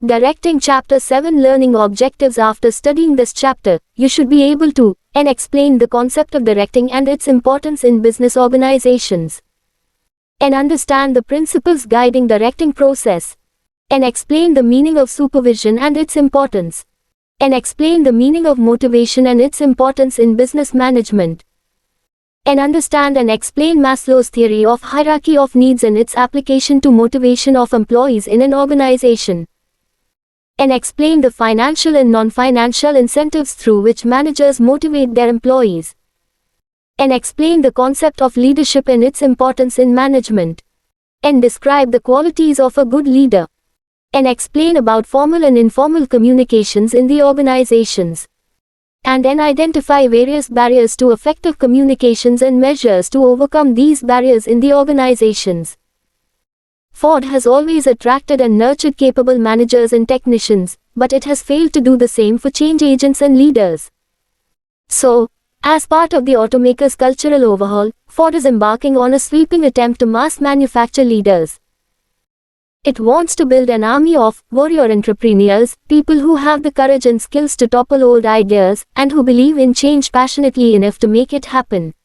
Directing Chapter 7 Learning Objectives. After studying this chapter, you should be able to and explain the concept of directing and its importance in business organizations, and understand the principles guiding directing process, and explain the meaning of supervision and its importance, and explain the meaning of motivation and its importance in business management, and understand and explain Maslow's theory of hierarchy of needs and its application to motivation of employees in an organization, and explain the financial and non-financial incentives through which managers motivate their employees, and explain the concept of leadership and its importance in management, and describe the qualities of a good leader, and explain about formal and informal communications in the organizations, and then identify various barriers to effective communications and measures to overcome these barriers in the organizations. Ford has always attracted and nurtured capable managers and technicians, but it has failed to do the same for change agents and leaders. So, as part of the automaker's cultural overhaul, Ford is embarking on a sweeping attempt to mass manufacture leaders. It wants to build an army of warrior entrepreneurs, people who have the courage and skills to topple old ideas, and who believe in change passionately enough to make it happen.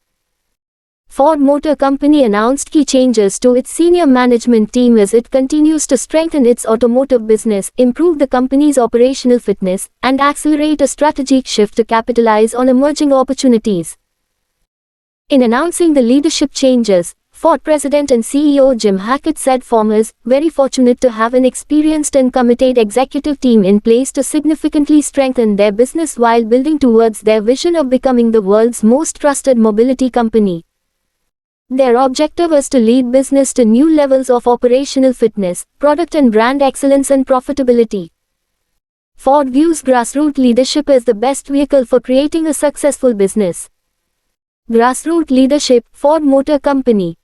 Ford Motor Company announced key changes to its senior management team as it continues to strengthen its automotive business, improve the company's operational fitness, and accelerate a strategic shift to capitalize on emerging opportunities. In announcing the leadership changes, Ford President and CEO Jim Hackett said Ford is very fortunate to have an experienced and committed executive team in place to significantly strengthen their business while building towards their vision of becoming the world's most trusted mobility company. Their objective is to lead business to new levels of operational fitness, product and brand excellence and profitability. Ford views grassroots leadership as the best vehicle for creating a successful business. Grassroots Leadership, Ford Motor Company.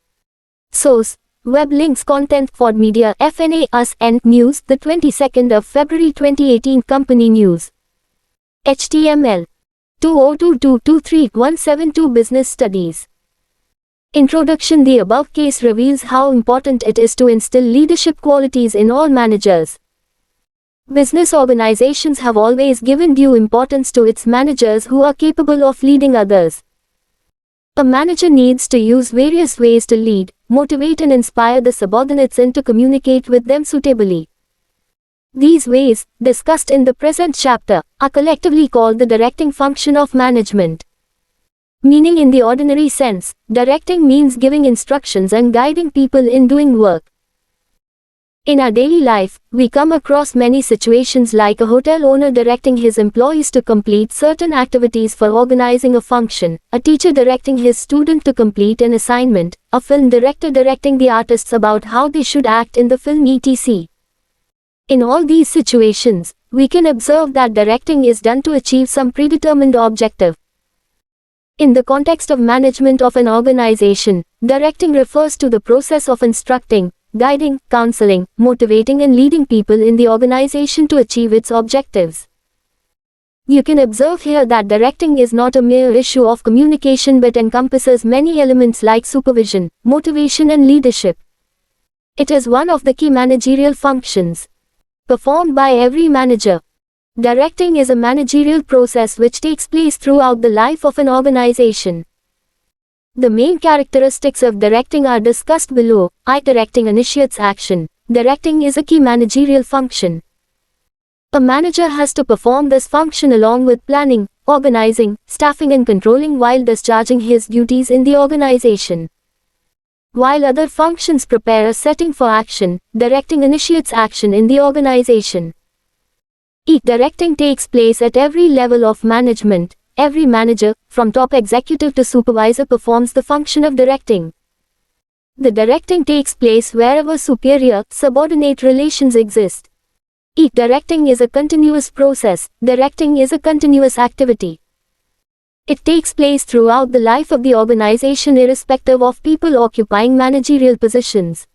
Source: Web links. Content: Ford Media, FNA, US, and News, the 22nd of February 2018. Company News. HTML 202223-172 Business Studies. Introduction. The above case reveals how important it is to instill leadership qualities in all managers. Business organizations have always given due importance to its managers who are capable of leading others. A manager needs to use various ways to lead, motivate and inspire the subordinates and to communicate with them suitably. These ways, discussed in the present chapter, are collectively called the directing function of management. Meaning: in the ordinary sense, directing means giving instructions and guiding people in doing work. In our daily life, we come across many situations like a hotel owner directing his employees to complete certain activities for organizing a function, a teacher directing his student to complete an assignment, a film director directing the artists about how they should act in the film, etc. In all these situations, we can observe that directing is done to achieve some predetermined objective. In the context of management of an organization, directing refers to the process of instructing, guiding, counseling, motivating and leading people in the organization to achieve its objectives. You can observe here that directing is not a mere issue of communication but encompasses many elements like supervision, motivation and leadership. It is one of the key managerial functions performed by every manager. Directing is a managerial process which takes place throughout the life of an organization. The main characteristics of directing are discussed below. Directing initiates action. Directing is a key managerial function. A manager has to perform this function along with planning, organizing, staffing and controlling while discharging his duties in the organization. While other functions prepare a setting for action, directing initiates action in the organization. Directing takes place at every level of management. Every manager, from top executive to supervisor, performs the function of directing. The directing takes place wherever superior-subordinate relations exist. Directing is a continuous process. Directing is a continuous activity. It takes place throughout the life of the organization irrespective of people occupying managerial positions.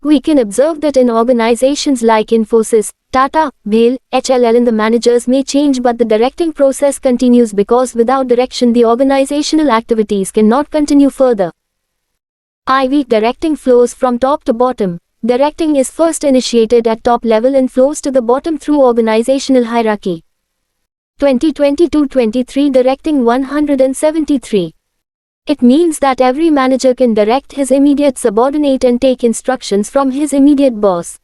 We can observe that in organizations like Infosys, Tata, BHEL, HLL, the managers may change but the directing process continues because without direction the organizational activities cannot continue further. Directing flows from top to bottom. Directing is first initiated at top level and flows to the bottom through organizational hierarchy. 2022-23 Directing 173. It means that every manager can direct his immediate subordinate and take instructions from his immediate boss.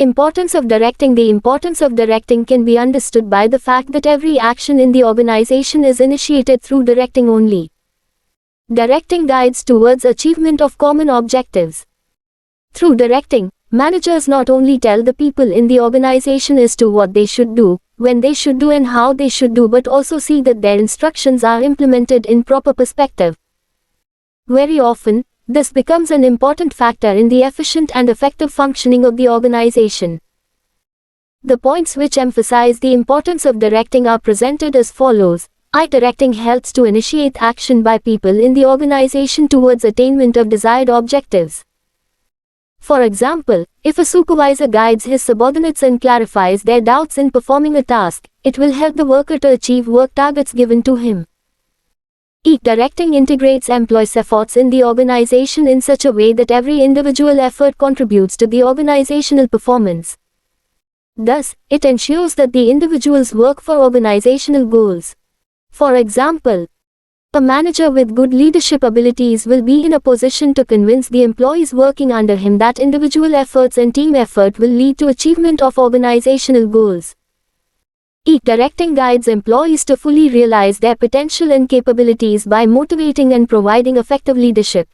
Importance of directing. The importance of directing can be understood by the fact that every action in the organization is initiated through directing only. Directing guides towards achievement of common objectives. Through directing, managers not only tell the people in the organization as to what they should do, when they should do and how they should do, but also see that their instructions are implemented in proper perspective. Very often, this becomes an important factor in the efficient and effective functioning of the organization. The points which emphasize the importance of directing are presented as follows. Directing helps to initiate action by people in the organization towards attainment of desired objectives. For example, if a supervisor guides his subordinates and clarifies their doubts in performing a task, it will help the worker to achieve work targets given to him. Directing integrates employees' efforts in the organization in such a way that every individual effort contributes to the organizational performance. Thus, it ensures that the individuals work for organizational goals. For example, a manager with good leadership abilities will be in a position to convince the employees working under him that individual efforts and team effort will lead to achievement of organizational goals. Directing guides employees to fully realize their potential and capabilities by motivating and providing effective leadership.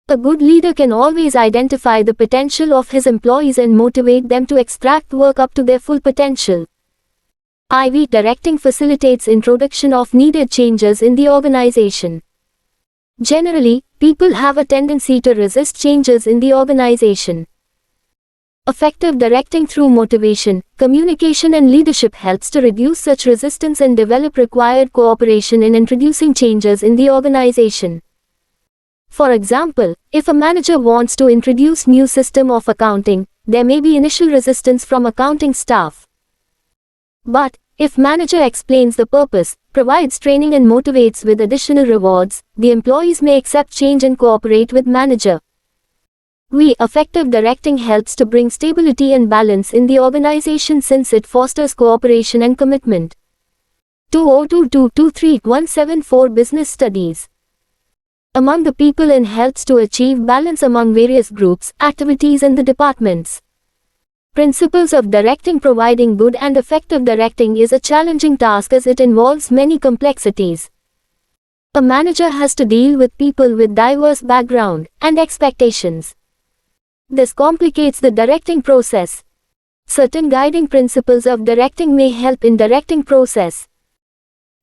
A good leader can always identify the potential of his employees and motivate them to extract work up to their full potential. Directing facilitates introduction of needed changes in the organization. Generally, people have a tendency to resist changes in the organization. Effective directing through motivation, communication and leadership helps to reduce such resistance and develop required cooperation in introducing changes in the organization. For example, if a manager wants to introduce new system of accounting, there may be initial resistance from accounting staff. But, if manager explains the purpose, provides training and motivates with additional rewards, the employees may accept change and cooperate with manager. Effective directing helps to bring stability and balance in the organization since it fosters cooperation and commitment. 2022-23-174 Business Studies. Among the people and helps to achieve balance among various groups, activities and the departments. Principles of directing. Providing good and effective directing is a challenging task as it involves many complexities. A manager has to deal with people with diverse background and expectations. This complicates the directing process. Certain guiding principles of directing may help in directing process.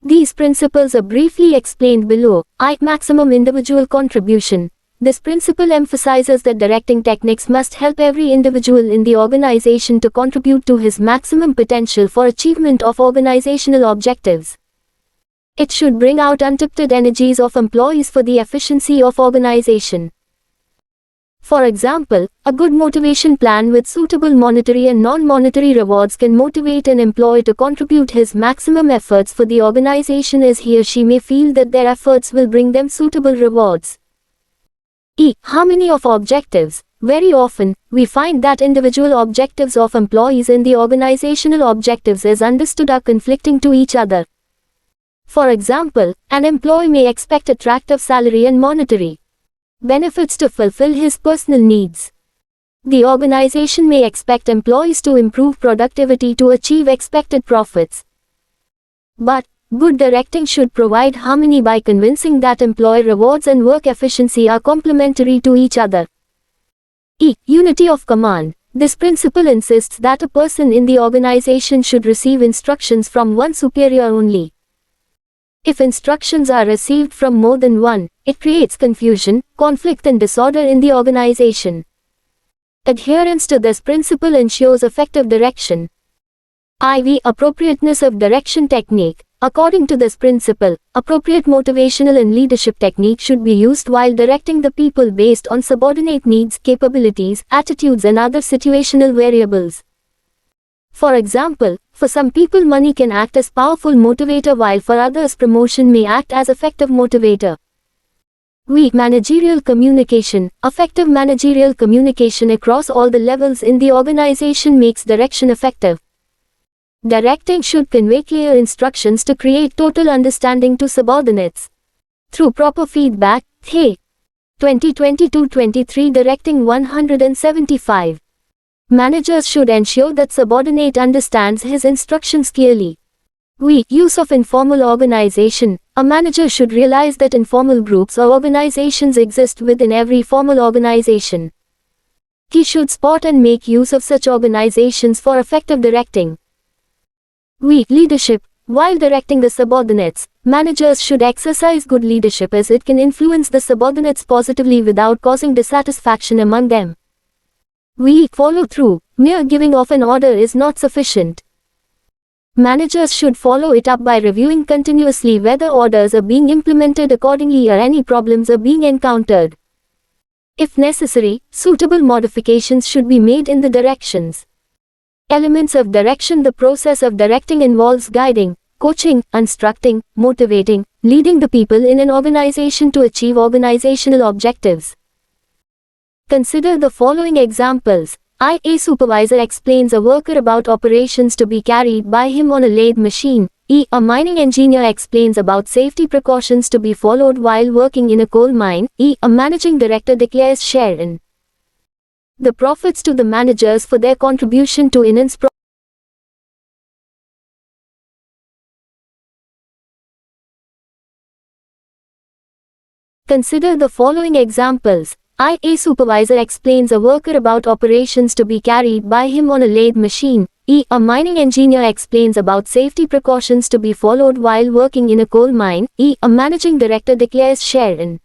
These principles are briefly explained below. Maximum individual contribution. This principle emphasizes that directing techniques must help every individual in the organization to contribute to his maximum potential for achievement of organizational objectives. It should bring out untapped energies of employees for the efficiency of organization. For example, a good motivation plan with suitable monetary and non-monetary rewards can motivate an employee to contribute his maximum efforts for the organization as he or she may feel that their efforts will bring them suitable rewards. Harmony of objectives. Very often, we find that individual objectives of employees and the organizational objectives as understood are conflicting to each other. For example, an employee may expect attractive salary and monetary benefits to fulfill his personal needs. The organization may expect employees to improve productivity to achieve expected profits. But, good directing should provide harmony by convincing that employee rewards and work efficiency are complementary to each other. Unity of command. This principle insists that a person in the organization should receive instructions from one superior only. If instructions are received from more than one, it creates confusion, conflict and disorder in the organization. Adherence to this principle ensures effective direction. Appropriateness of direction technique. According to this principle, appropriate motivational and leadership technique should be used while directing the people based on subordinate needs, capabilities, attitudes and other situational variables. For example, for some people money can act as powerful motivator while for others promotion may act as effective motivator. Weak managerial communication. Effective managerial communication across all the levels in the organization makes direction effective. Directing should convey clear instructions to create total understanding to subordinates. Through proper feedback, hey. 2022-23 Directing 175. Managers should ensure that subordinate understands his instructions clearly. Weak use of informal organization. A manager should realize that informal groups or organizations exist within every formal organization. He should spot and make use of such organizations for effective directing. Weak leadership. While directing the subordinates, managers should exercise good leadership as it can influence the subordinates positively without causing dissatisfaction among them. Weak follow-through. Mere giving of an order is not sufficient. Managers should follow it up by reviewing continuously whether orders are being implemented accordingly or any problems are being encountered. If necessary, suitable modifications should be made in the directions. Elements of direction. The process of directing involves guiding, coaching, instructing, motivating, leading the people in an organization to achieve organizational objectives. Consider the following examples. A supervisor explains a worker about operations to be carried by him on a lathe machine. A mining engineer explains about safety precautions to be followed while working in a coal mine. A managing director declares share in the profits to the managers for their contribution to INN's profit. Consider the following examples. A supervisor explains a worker about operations to be carried by him on a lathe machine. A mining engineer explains about safety precautions to be followed while working in a coal mine. A managing director declares share in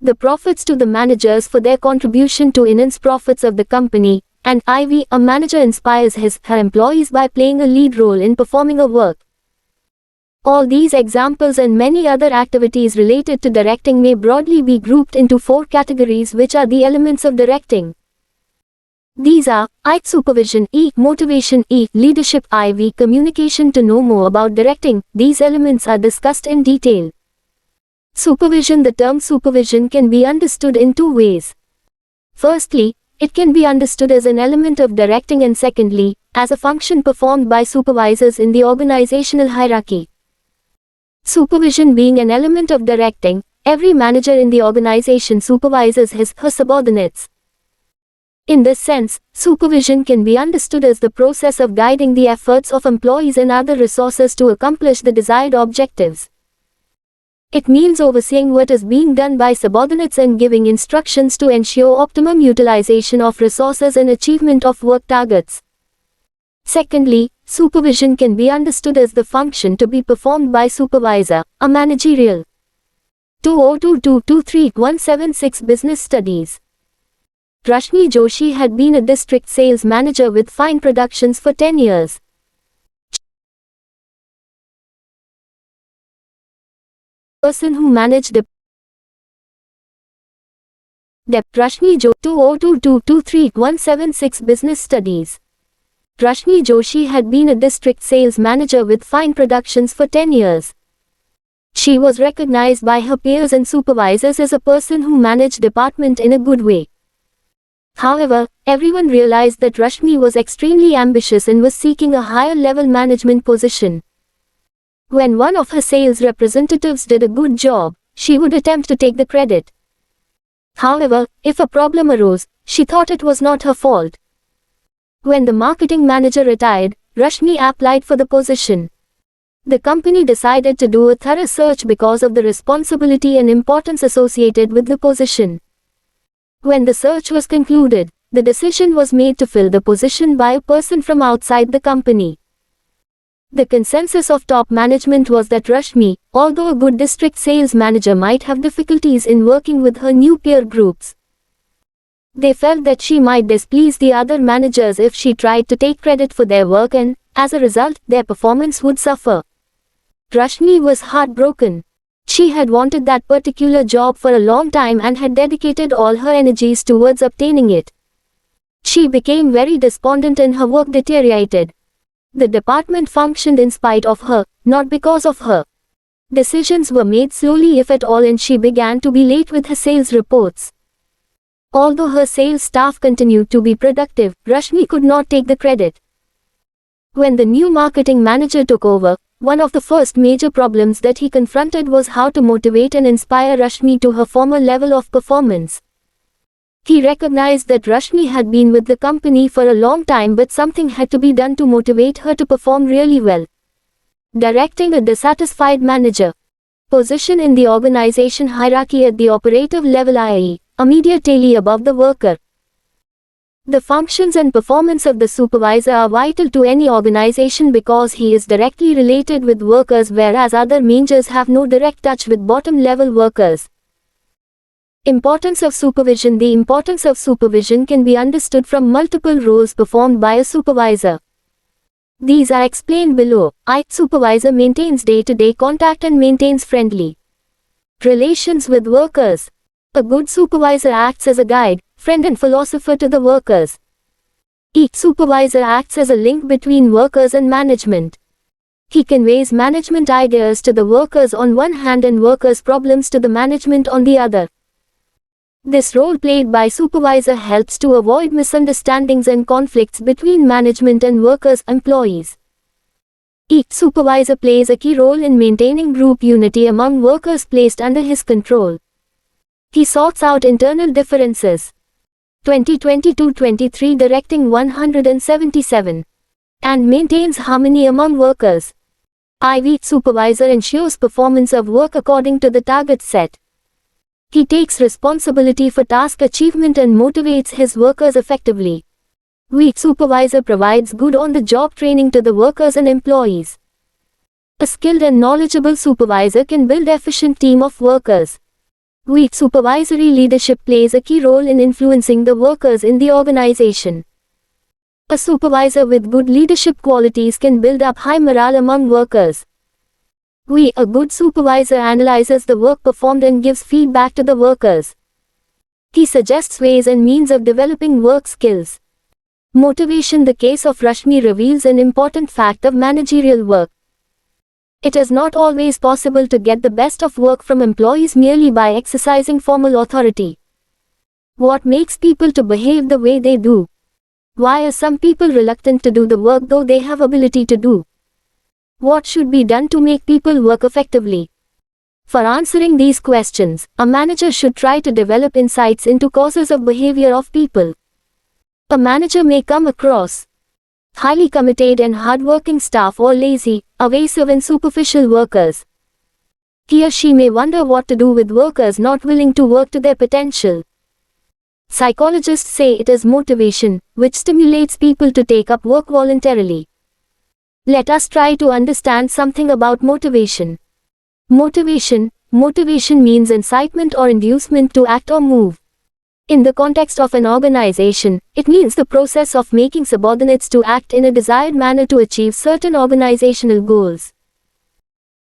the profits to the managers for their contribution to INN's profits of the company. And a manager inspires her employees by playing a lead role in performing a work. All these examples and many other activities related to directing may broadly be grouped into 4 categories, which are the elements of directing. These are I. Supervision, E. Motivation, E. Leadership, IV. Communication. To know more about directing, these elements are discussed in detail. Supervision. The term supervision can be understood in 2 ways. Firstly, it can be understood as an element of directing, and secondly, as a function performed by supervisors in the organizational hierarchy. Supervision being an element of directing, every manager in the organization supervises his/her subordinates. In this sense, supervision can be understood as the process of guiding the efforts of employees and other resources to accomplish the desired objectives. It means overseeing what is being done by subordinates and giving instructions to ensure optimum utilization of resources and achievement of work targets. Secondly, supervision can be understood as the function to be performed by supervisor, a managerial. 2022-23-176 Business Studies. Rashmi Joshi had been a district sales manager with Fine Productions for 10 years. Person who managed the Rashmi Joshi 2022-23-176 Business Studies. Rashmi Joshi had been a district sales manager with Fine Productions for 10 years. She was recognized by her peers and supervisors as a person who managed department in a good way. However, everyone realized that Rashmi was extremely ambitious and was seeking a higher level management position. When one of her sales representatives did a good job, she would attempt to take the credit. However, if a problem arose, she thought it was not her fault. When the marketing manager retired, Rashmi applied for the position. The company decided to do a thorough search because of the responsibility and importance associated with the position. When the search was concluded, the decision was made to fill the position by a person from outside the company. The consensus of top management was that Rashmi, although a good district sales manager, might have difficulties in working with her new peer groups. They felt that she might displease the other managers if she tried to take credit for their work, and, as a result, their performance would suffer. Rashmi was heartbroken. She had wanted that particular job for a long time and had dedicated all her energies towards obtaining it. She became very despondent and her work deteriorated. The department functioned in spite of her, not because of her. Decisions were made slowly if at all, and she began to be late with her sales reports. Although her sales staff continued to be productive, Rashmi could not take the credit. When the new marketing manager took over, one of the first major problems that he confronted was how to motivate and inspire Rashmi to her former level of performance. He recognized that Rashmi had been with the company for a long time, but something had to be done to motivate her to perform really well. Directing a dissatisfied manager. Position in the organization hierarchy at the operative level, i.e., immediately above the worker. The functions and performance of the supervisor are vital to any organization because he is directly related with workers, whereas other managers have no direct touch with bottom-level workers. Importance of supervision. The importance of supervision can be understood from multiple roles performed by a supervisor. These are explained below. Supervisor maintains day-to-day contact and maintains friendly relations with workers. A good supervisor acts as a guide, friend and philosopher to the workers. Each supervisor acts as a link between workers and management. He conveys management ideas to the workers on one hand and workers' problems to the management on the other. This role played by supervisor helps to avoid misunderstandings and conflicts between management and workers, employees. Each supervisor plays a key role in maintaining group unity among workers placed under his control. He sorts out internal differences. 2022-23 Directing 177. And maintains harmony among workers. Each supervisor ensures performance of work according to the target set. He takes responsibility for task achievement and motivates his workers effectively. Each supervisor provides good on-the-job training to the workers and employees. A skilled and knowledgeable supervisor can build an efficient team of workers. Each supervisory leadership plays a key role in influencing the workers in the organization. A supervisor with good leadership qualities can build up high morale among workers. A good supervisor analyzes the work performed and gives feedback to the workers. He suggests ways and means of developing work skills. Motivation. The case of Rashmi reveals an important fact of managerial work. It is not always possible to get the best of work from employees merely by exercising formal authority. What makes people to behave the way they do? Why are some people reluctant to do the work though they have ability to do? What should be done to make people work effectively? For answering these questions, a manager should try to develop insights into causes of behavior of people. A manager may come across highly committed and hardworking staff or lazy, evasive and superficial workers. He or she may wonder what to do with workers not willing to work to their potential. Psychologists say it is motivation, which stimulates people to take up work voluntarily. Let us try to understand something about motivation. Motivation means incitement or inducement to act or move. In the context of an organization, it means the process of making subordinates to act in a desired manner to achieve certain organizational goals.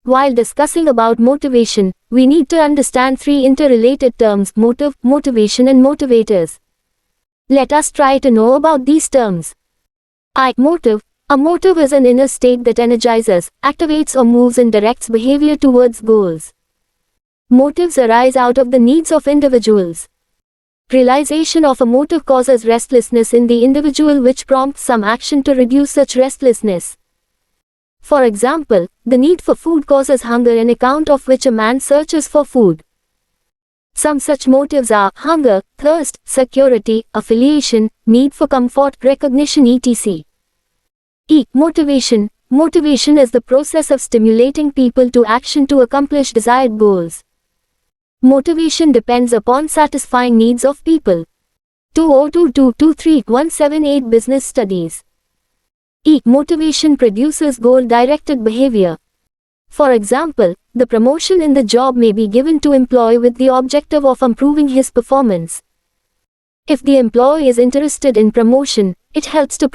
While discussing about motivation, we need to understand three interrelated terms: motive, motivation and motivators. Let us try to know about these terms. Motive. A motive is an inner state that energizes, activates or moves and directs behavior towards goals. Motives arise out of the needs of individuals. Realization of a motive causes restlessness in the individual, which prompts some action to reduce such restlessness. For example, the need for food causes hunger, on account of which a man searches for food. Some such motives are hunger, thirst, security, affiliation, need for comfort, recognition, etc. Motivation. Motivation is the process of stimulating people to action to accomplish desired goals. Motivation depends upon satisfying needs of people. 2022-23-178 Business Studies. Motivation produces goal-directed behavior. For example, the promotion in the job may be given to employee with the objective of improving his performance. If the employee is interested in promotion, it helps to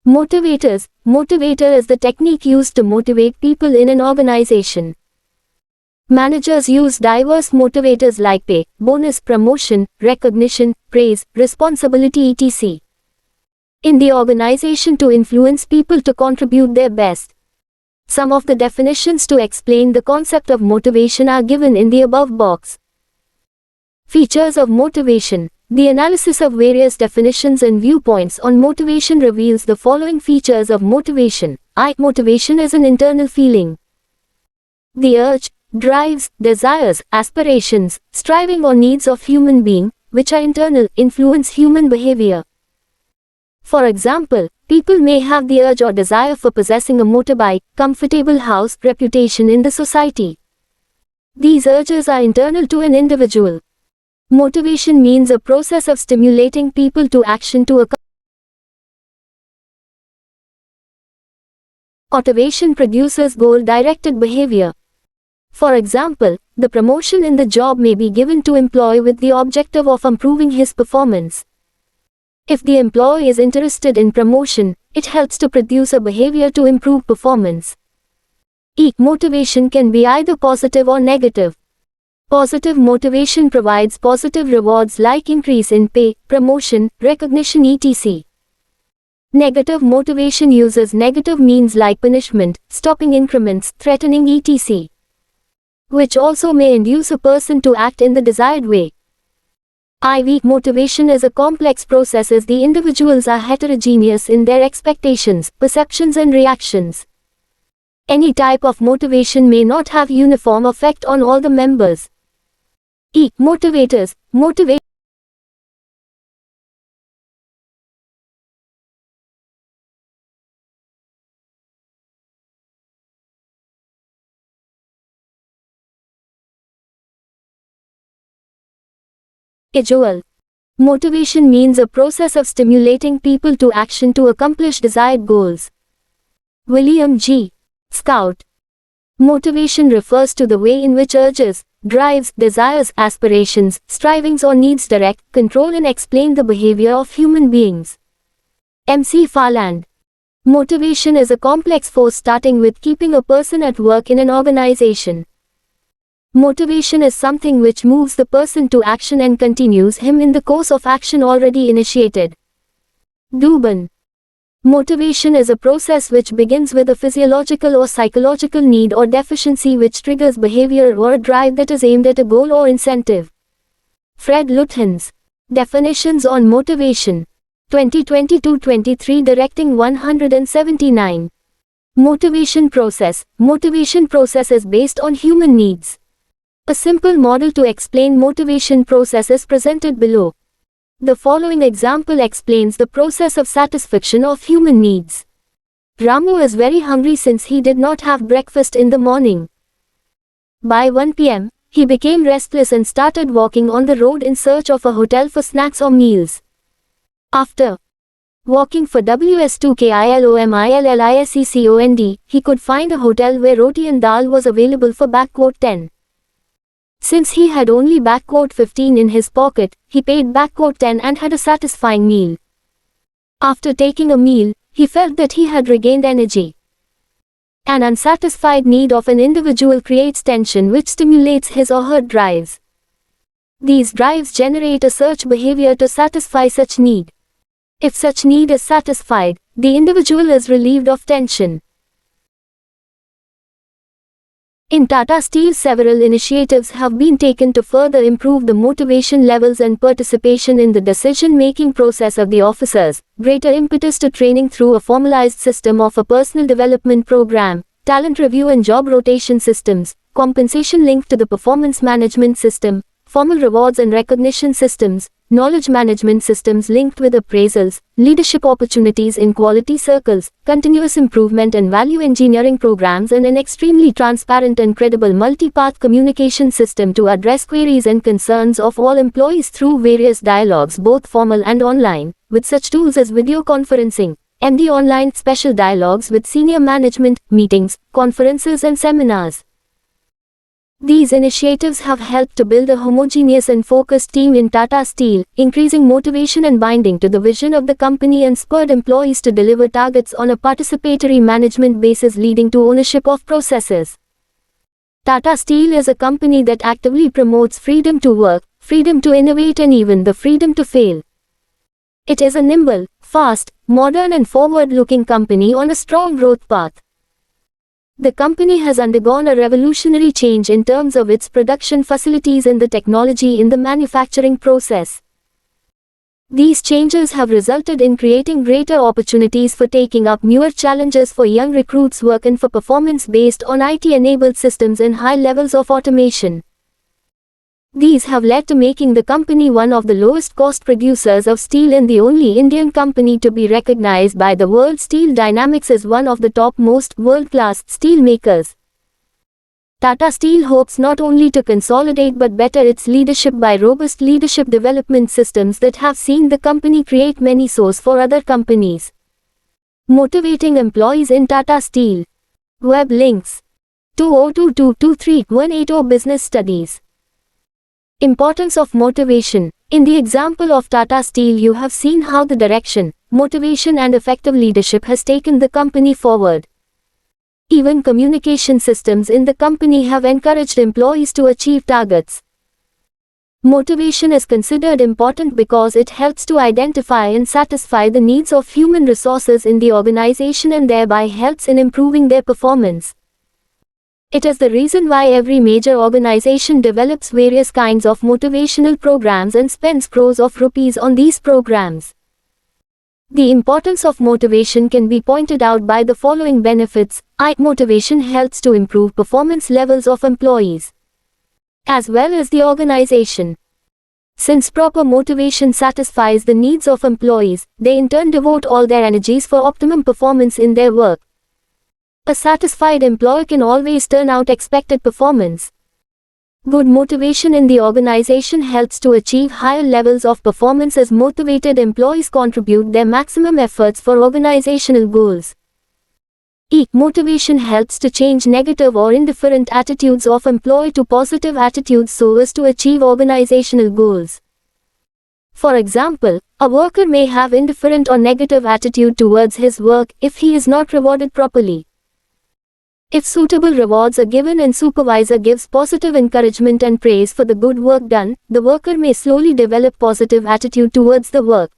Motivators. Motivator is the technique used to motivate people in an organization. Managers use diverse motivators like pay, bonus, promotion, recognition, praise, responsibility, etc. in the organization to influence people to contribute their best. Some of the definitions to explain the concept of motivation are given in the above box. Features of motivation. The analysis of various definitions and viewpoints on motivation reveals the following features of motivation. Motivation is an internal feeling. The urge, drives, desires, aspirations, striving or needs of human being, which are internal, influence human behavior. For example, people may have the urge or desire for possessing a motorbike, comfortable house, reputation in the society. These urges are internal to an individual. Motivation means a process of stimulating people to action to accomplish. Motivation produces goal-directed behavior. For example, the promotion in the job may be given to employee with the objective of improving his performance. If the employee is interested in promotion, it helps to produce a behavior to improve performance. Motivation can be either positive or negative. Positive motivation provides positive rewards like increase in pay, promotion, recognition etc. Negative motivation uses negative means like punishment, stopping increments, threatening etc. which also may induce a person to act in the desired way. Motivation is a complex process as the individuals are heterogeneous in their expectations, perceptions and reactions. Any type of motivation may not have uniform effect on all the members. Motivators. Motivation means a process of stimulating people to action to accomplish desired goals. William G. Scout. Motivation refers to the way in which urges, drives, desires, aspirations, strivings or needs direct, control and explain the behavior of human beings. M.C. Farland. Motivation is a complex force starting with keeping a person at work in an organization. Motivation is something which moves the person to action and continues him in the course of action already initiated. Dubin. Motivation is a process which begins with a physiological or psychological need or deficiency which triggers behavior or a drive that is aimed at a goal or incentive. Fred Lutyens. Definitions on motivation. 2022-23 Directing 179. Motivation process. Motivation process is based on human needs. A simple model to explain motivation process is presented below. The following example explains the process of satisfaction of human needs. Ramu is very hungry since he did not have breakfast in the morning. By 1 p.m., he became restless and started walking on the road in search of a hotel for snacks or meals. After walking for WS2KILOMILLISECOND, he could find a hotel where roti and dal was available for 10. Since he had only 15 in his pocket, he paid 10 and had a satisfying meal. After taking a meal, he felt that he had regained energy. An unsatisfied need of an individual creates tension which stimulates his or her drives. These drives generate a search behavior to satisfy such need. If such need is satisfied, the individual is relieved of tension. In Tata Steel, several initiatives have been taken to further improve the motivation levels and participation in the decision-making process of the officers, greater impetus to training through a formalized system of a personal development program, talent review and job rotation systems, compensation linked to the performance management system, formal rewards and recognition systems, knowledge management systems linked with appraisals, leadership opportunities in quality circles, continuous improvement and value engineering programs and an extremely transparent and credible multi-path communication system to address queries and concerns of all employees through various dialogues both formal and online, with such tools as video conferencing, MD online special dialogues with senior management, meetings, conferences and seminars. These initiatives have helped to build a homogeneous and focused team in Tata Steel, increasing motivation and binding to the vision of the company and spurred employees to deliver targets on a participatory management basis leading to ownership of processes. Tata Steel is a company that actively promotes freedom to work, freedom to innovate and even the freedom to fail. It is a nimble, fast, modern and forward-looking company on a strong growth path. The company has undergone a revolutionary change in terms of its production facilities and the technology in the manufacturing process. These changes have resulted in creating greater opportunities for taking up newer challenges for young recruits working for performance based on IT-enabled systems and high levels of automation. These have led to making the company one of the lowest cost producers of steel and the only Indian company to be recognized by the World Steel Dynamics as one of the top most world-class steel makers. Tata Steel hopes not only to consolidate but better its leadership by robust leadership development systems that have seen the company create many sources for other companies. Motivating employees in Tata Steel. Web links 2022-23-180 Business Studies. Importance of motivation. In the example of Tata Steel, you have seen how the direction, motivation and effective leadership has taken the company forward. Even communication systems in the company have encouraged employees to achieve targets. Motivation is considered important because it helps to identify and satisfy the needs of human resources in the organization and thereby helps in improving their performance. It is the reason why every major organization develops various kinds of motivational programs and spends crores of rupees on these programs. The importance of motivation can be pointed out by the following benefits. Motivation helps to improve performance levels of employees, as well as the organization. Since proper motivation satisfies the needs of employees, they in turn devote all their energies for optimum performance in their work. A satisfied employee can always turn out expected performance. Good motivation in the organization helps to achieve higher levels of performance as motivated employees contribute their maximum efforts for organizational goals. Motivation helps to change negative or indifferent attitudes of employee to positive attitudes so as to achieve organizational goals. For example, a worker may have indifferent or negative attitude towards his work if he is not rewarded properly. If suitable rewards are given and supervisor gives positive encouragement and praise for the good work done, the worker may slowly develop positive attitude towards the work.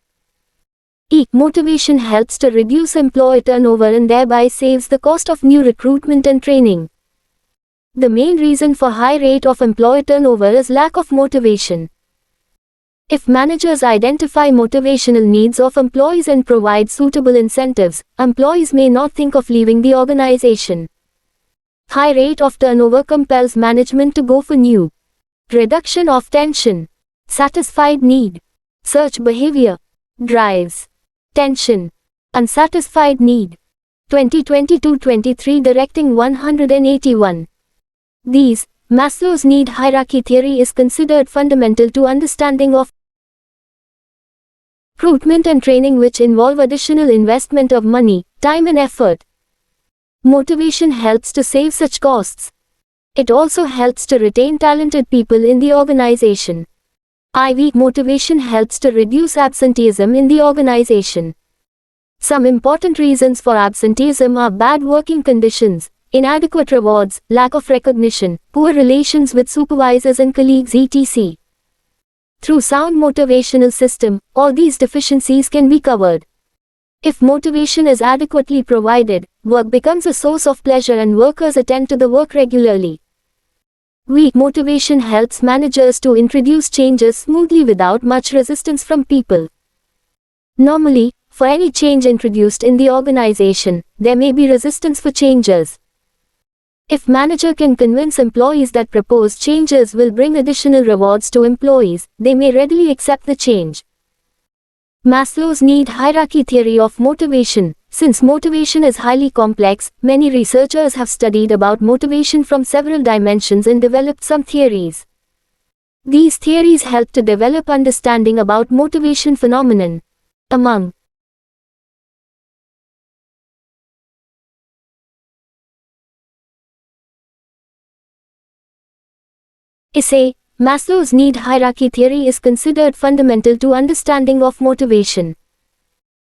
Motivation helps to reduce employee turnover and thereby saves the cost of new recruitment and training. The main reason for high rate of employee turnover is lack of motivation. If managers identify motivational needs of employees and provide suitable incentives, employees may not think of leaving the organization. High rate of turnover compels management to go for new. Reduction of tension. Satisfied need. Search behavior. Drives. Tension. Unsatisfied need. 2022-23 Directing 181. These, Maslow's need hierarchy theory is considered fundamental to understanding of recruitment and training which involve additional investment of money, time and effort. Motivation helps to save such costs. It also helps to retain talented people in the organization. Motivation helps to reduce absenteeism in the organization. Some important reasons for absenteeism are bad working conditions, inadequate rewards, lack of recognition, poor relations with supervisors and colleagues etc. Through sound motivational system, all these deficiencies can be covered. If motivation is adequately provided, work becomes a source of pleasure and workers attend to the work regularly. Motivation helps managers to introduce changes smoothly without much resistance from people. Normally, for any change introduced in the organization, there may be resistance for changes. If manager can convince employees that proposed changes will bring additional rewards to employees, they may readily accept the change. Maslow's need hierarchy theory of motivation. Since motivation is highly complex, many researchers have studied about motivation from several dimensions and developed some theories. These theories help to develop understanding about motivation phenomenon. Among Essay, Maslow's need hierarchy theory is considered fundamental to understanding of motivation.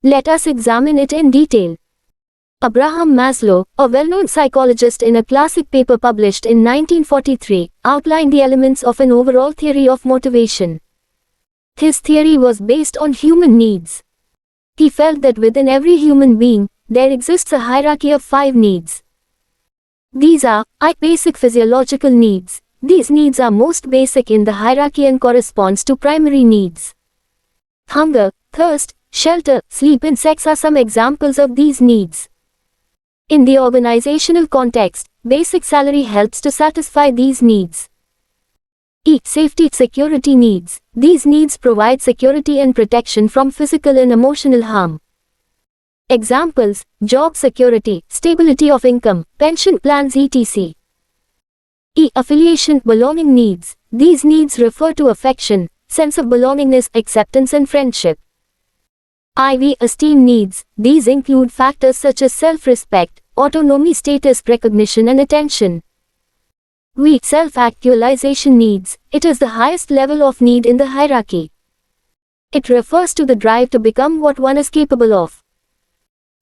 Let us examine it in detail. Abraham Maslow, a well-known psychologist in a classic paper published in 1943, outlined the elements of an overall theory of motivation. His theory was based on human needs. He felt that within every human being, there exists a hierarchy of 5 needs. These are basic physiological needs. These needs are most basic in the hierarchy and corresponds to primary needs. Hunger, thirst, shelter, sleep and sex are some examples of these needs. In the organizational context, basic salary helps to satisfy these needs. Safety, security needs. These needs provide security and protection from physical and emotional harm. Examples: job security, stability of income, pension plans etc. Affiliation, belonging needs. These needs refer to affection, sense of belongingness, acceptance and friendship. Esteem needs. These include factors such as self-respect, autonomy, status, recognition and attention. Self-actualization needs. It is the highest level of need in the hierarchy. It refers to the drive to become what one is capable of.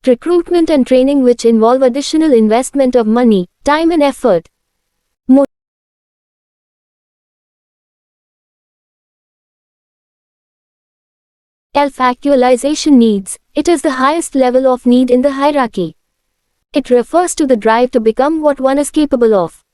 Recruitment and training, which involve additional investment of money, time and effort. Self-actualization needs. It is the highest level of need in the hierarchy. It refers to the drive to become what one is capable of.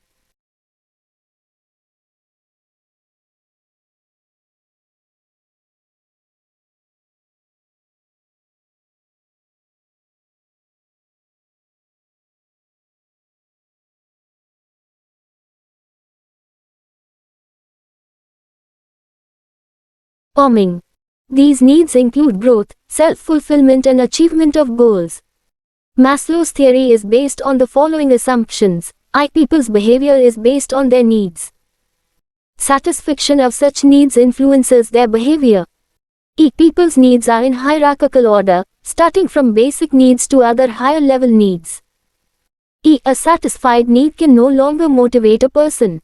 Forming. These needs include growth, self-fulfillment and achievement of goals. Maslow's theory is based on the following assumptions. People's behavior is based on their needs. Satisfaction of such needs influences their behavior. People's needs are in hierarchical order, starting from basic needs to other higher level needs. A satisfied need can no longer motivate a person.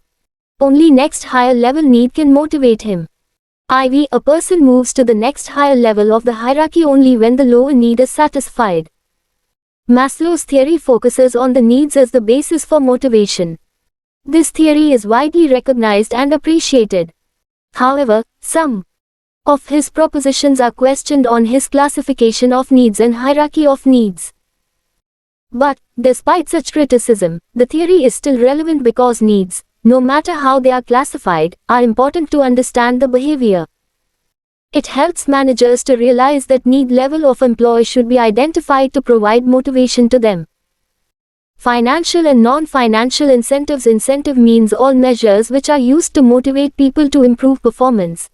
Only next higher level need can motivate him. A person moves to the next higher level of the hierarchy only when the lower need is satisfied. Maslow's theory focuses on the needs as the basis for motivation. This theory is widely recognized and appreciated. However, some of his propositions are questioned on his classification of needs and hierarchy of needs. But, despite such criticism, the theory is still relevant because needs, no matter how they are classified, are important to understand the behavior. It helps managers to realize that need level of employee should be identified to provide motivation to them. Financial and non-financial incentives. Incentive means all measures which are used to motivate people to improve performance.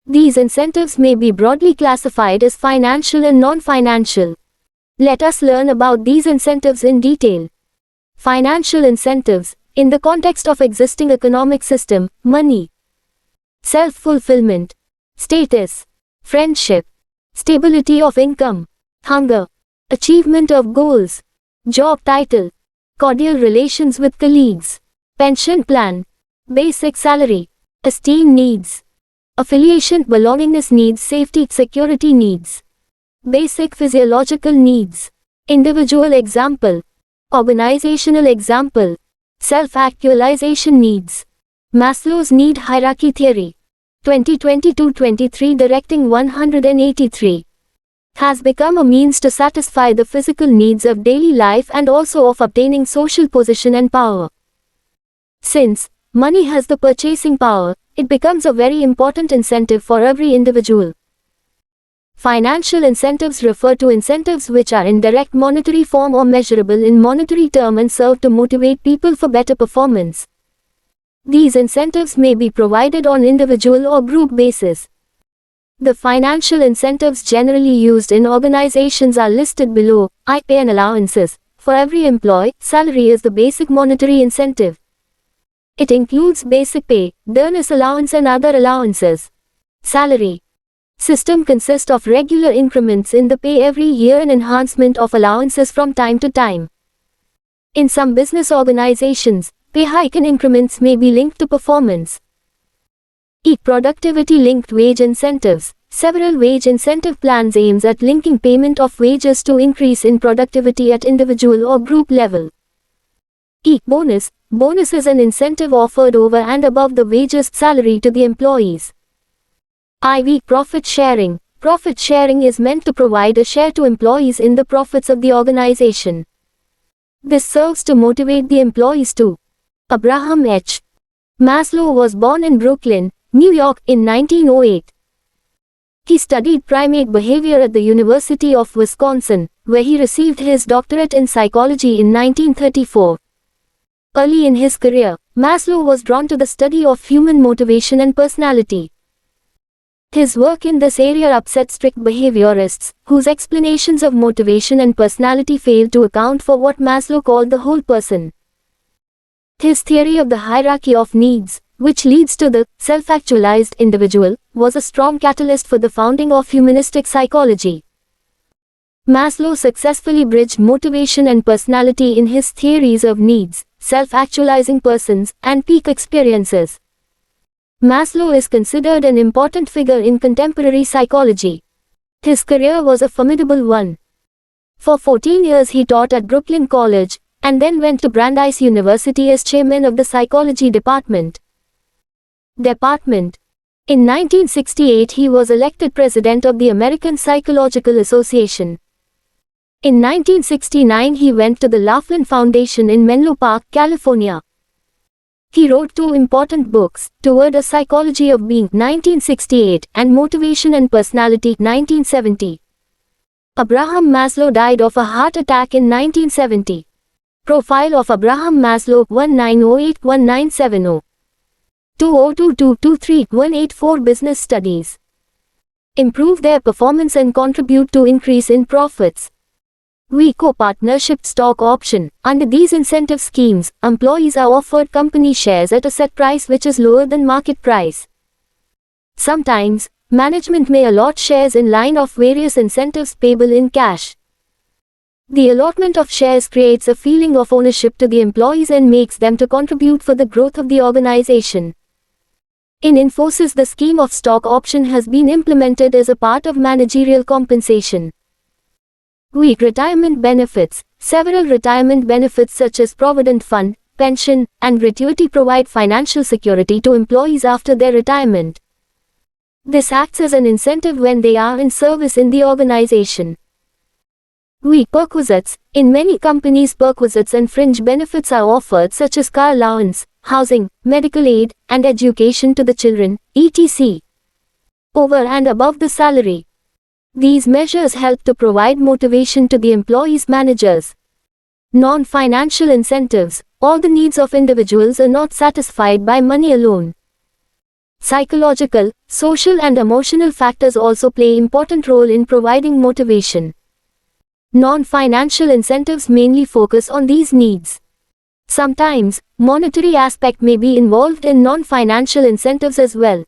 These incentives may be broadly classified as financial and non-financial. Let us learn about these incentives in detail. Financial incentives. In the context of existing economic system, money, self-fulfillment, status, friendship, stability of income, hunger, achievement of goals, job title, cordial relations with colleagues, pension plan, basic salary, esteem needs, affiliation, belongingness needs, safety, security needs, basic physiological needs, individual example, organizational example, self-actualization needs. Maslow's need hierarchy theory. 2022-23 Directing 183 has become a means to satisfy the physical needs of daily life and also of obtaining social position and power. Since money has the purchasing power, it becomes a very important incentive for every individual. Financial incentives refer to incentives which are in direct monetary form or measurable in monetary term and serve to motivate people for better performance. These incentives may be provided on individual or group basis. The financial incentives generally used in organizations are listed below. Pay and allowances. For every employee, salary is the basic monetary incentive. It includes basic pay, bonus allowance and other allowances. Salary system consists of regular increments in the pay every year and enhancement of allowances from time to time. In some business organizations, pay hike and increments may be linked to performance. Productivity-linked wage incentives. Several wage incentive plans aims at linking payment of wages to increase in productivity at individual or group level. Bonus. Bonus is an incentive offered over and above the wages salary to the employees. Profit sharing. Profit sharing is meant to provide a share to employees in the profits of the organization. This serves to motivate the employees too. Abraham H. Maslow was born in Brooklyn, New York in 1908. He studied primate behavior at the University of Wisconsin, where he received his doctorate in psychology in 1934. Early in his career, Maslow was drawn to the study of human motivation and personality. His work in this area upset strict behaviorists, whose explanations of motivation and personality failed to account for what Maslow called the whole person. His theory of the hierarchy of needs, which leads to the self-actualized individual, was a strong catalyst for the founding of humanistic psychology. Maslow successfully bridged motivation and personality in his theories of needs, self-actualizing persons, and peak experiences. Maslow is considered an important figure in contemporary psychology. His career was a formidable one. For 14 years he taught at Brooklyn College, and then went to Brandeis University as chairman of the psychology department. In 1968 he was elected president of the American Psychological Association. In 1969 he went to the Laughlin Foundation in Menlo Park, California. He wrote two important books, Toward a Psychology of Being 1968 and Motivation and Personality 1970. Abraham Maslow died of a heart attack in 1970. Profile of Abraham Maslow 1908-1970. 2022-23-184 Business Studies. Improve their performance and contribute to increase in profits. Co-partnership stock option. Under these incentive schemes, employees are offered company shares at a set price which is lower than market price. Sometimes, management may allot shares in line of various incentives payable in cash. The allotment of shares creates a feeling of ownership to the employees and makes them to contribute for the growth of the organization. In Infosys, the scheme of stock option has been implemented as a part of managerial compensation. Retirement benefits. Several retirement benefits such as Provident Fund, pension, and gratuity provide financial security to employees after their retirement. This acts as an incentive when they are in service in the organization. Perquisites. In many companies, perquisites and fringe benefits are offered such as car allowance, housing, medical aid, and education to the children, etc. over and above the salary. These measures help to provide motivation to the employees' managers. Non-financial incentives. All the needs of individuals are not satisfied by money alone. Psychological, social and emotional factors also play an important role in providing motivation. Non-financial incentives mainly focus on these needs. Sometimes, monetary aspect may be involved in non-financial incentives as well.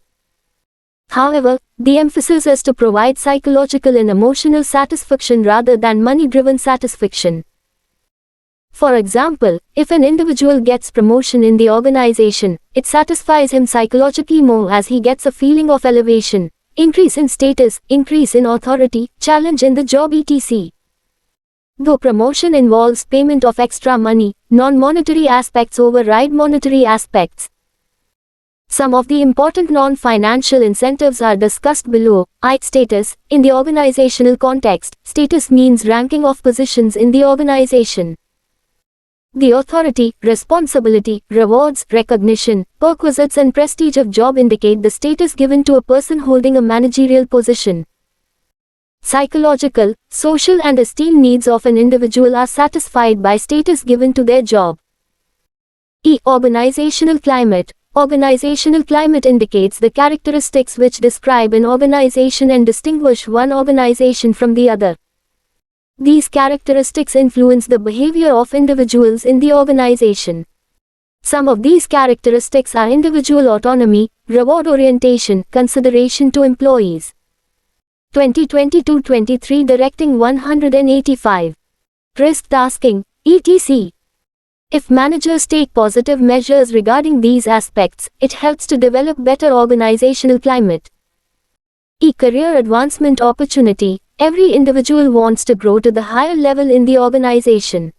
However, the emphasis is to provide psychological and emotional satisfaction rather than money-driven satisfaction. For example, if an individual gets promotion in the organization, it satisfies him psychologically more as he gets a feeling of elevation, increase in status, increase in authority, challenge in the job etc. Though promotion involves payment of extra money, non-monetary aspects override monetary aspects. Some of the important non-financial incentives are discussed below. Status. In the organizational context, status means ranking of positions in the organization. The authority, responsibility, rewards, recognition, perquisites and prestige of job indicate the status given to a person holding a managerial position. Psychological, social and esteem needs of an individual are satisfied by status given to their job. Organizational climate. Organizational climate indicates the characteristics which describe an organization and distinguish one organization from the other. These characteristics influence the behavior of individuals in the organization. Some of these characteristics are individual autonomy, reward orientation, consideration to employees. 2022-23 Directing 185. Risk tasking, etc. If managers take positive measures regarding these aspects, it helps to develop better organizational climate. Career advancement opportunity. Every individual wants to grow to the higher level in the organization.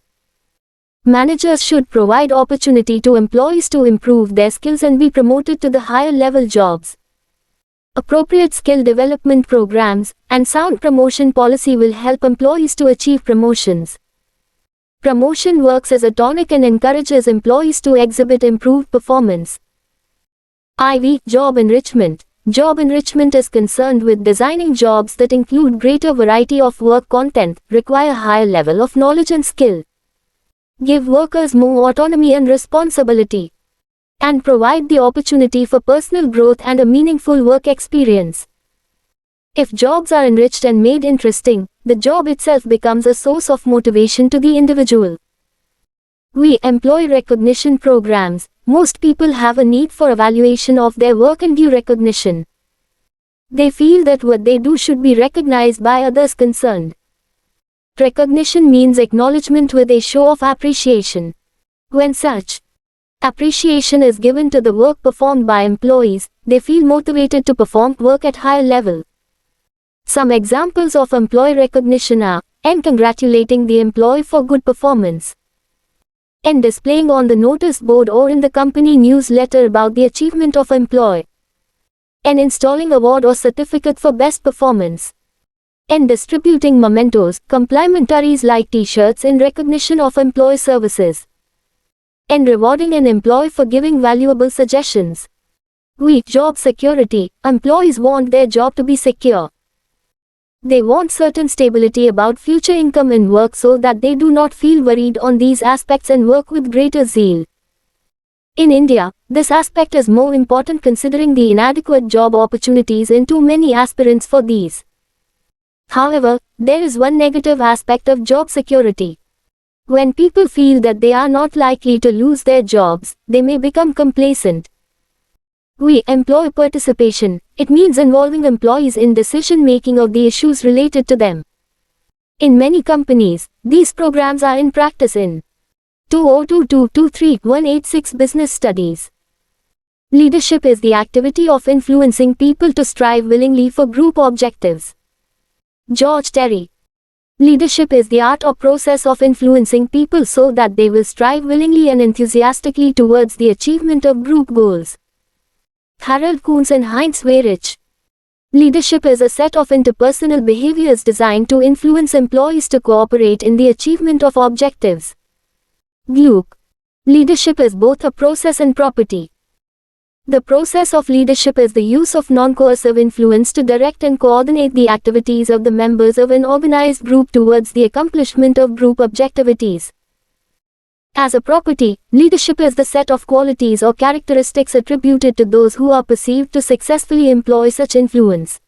Managers should provide opportunity to employees to improve their skills and be promoted to the higher level jobs. Appropriate skill development programs and sound promotion policy will help employees to achieve promotions. Promotion works as a tonic and encourages employees to exhibit improved performance. IV. Job enrichment. Job enrichment is concerned with designing jobs that include greater variety of work content, require higher level of knowledge and skill, give workers more autonomy and responsibility, and provide the opportunity for personal growth and a meaningful work experience. If jobs are enriched and made interesting, the job itself becomes a source of motivation to the individual. We employ recognition programs. Most people have a need for evaluation of their work and due recognition. They feel that what they do should be recognized by others concerned. Recognition means acknowledgement with a show of appreciation. When such appreciation is given to the work performed by employees, they feel motivated to perform work at higher level. Some examples of employee recognition are N. Congratulating the employee for good performance, N. Displaying on the notice board or in the company newsletter about the achievement of employee, N. Installing award or certificate for best performance, N. Distributing mementos, complimentaries like t-shirts in recognition of employee services, N. Rewarding an employee for giving valuable suggestions. We. Job security. Employees want their job to be secure. They want certain stability about future income in work so that they do not feel worried on these aspects and work with greater zeal. In India, this aspect is more important considering the inadequate job opportunities in too many aspirants for these. However, there is one negative aspect of job security. When people feel that they are not likely to lose their jobs, they may become complacent. We. Employee participation. It means involving employees in decision-making of the issues related to them. In many companies, these programs are in practice in 2022-23-186 Business Studies. Leadership is the activity of influencing people to strive willingly for group objectives. George Terry. Leadership is the art or process of influencing people so that they will strive willingly and enthusiastically towards the achievement of group goals. Harold Kuhns and Heinz Weyrich. Leadership is a set of interpersonal behaviors designed to influence employees to cooperate in the achievement of objectives. Gluck. Leadership is both a process and property. The process of leadership is the use of non-coercive influence to direct and coordinate the activities of the members of an organized group towards the accomplishment of group objectivities. As a property, leadership is the set of qualities or characteristics attributed to those who are perceived to successfully employ such influence.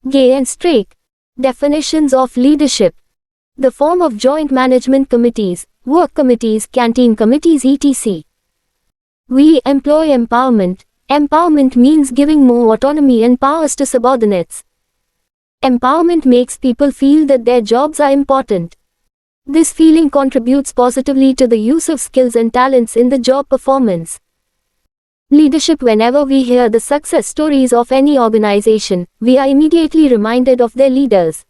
Gay and Strake. Definitions of leadership. The form of joint management committees, work committees, canteen committees etc. We. Employee empowerment. Empowerment means giving more autonomy and powers to subordinates. Empowerment makes people feel that their jobs are important. This feeling contributes positively to the use of skills and talents in the job performance. Leadership. Whenever we hear the success stories of any organization, we are immediately reminded of their leaders.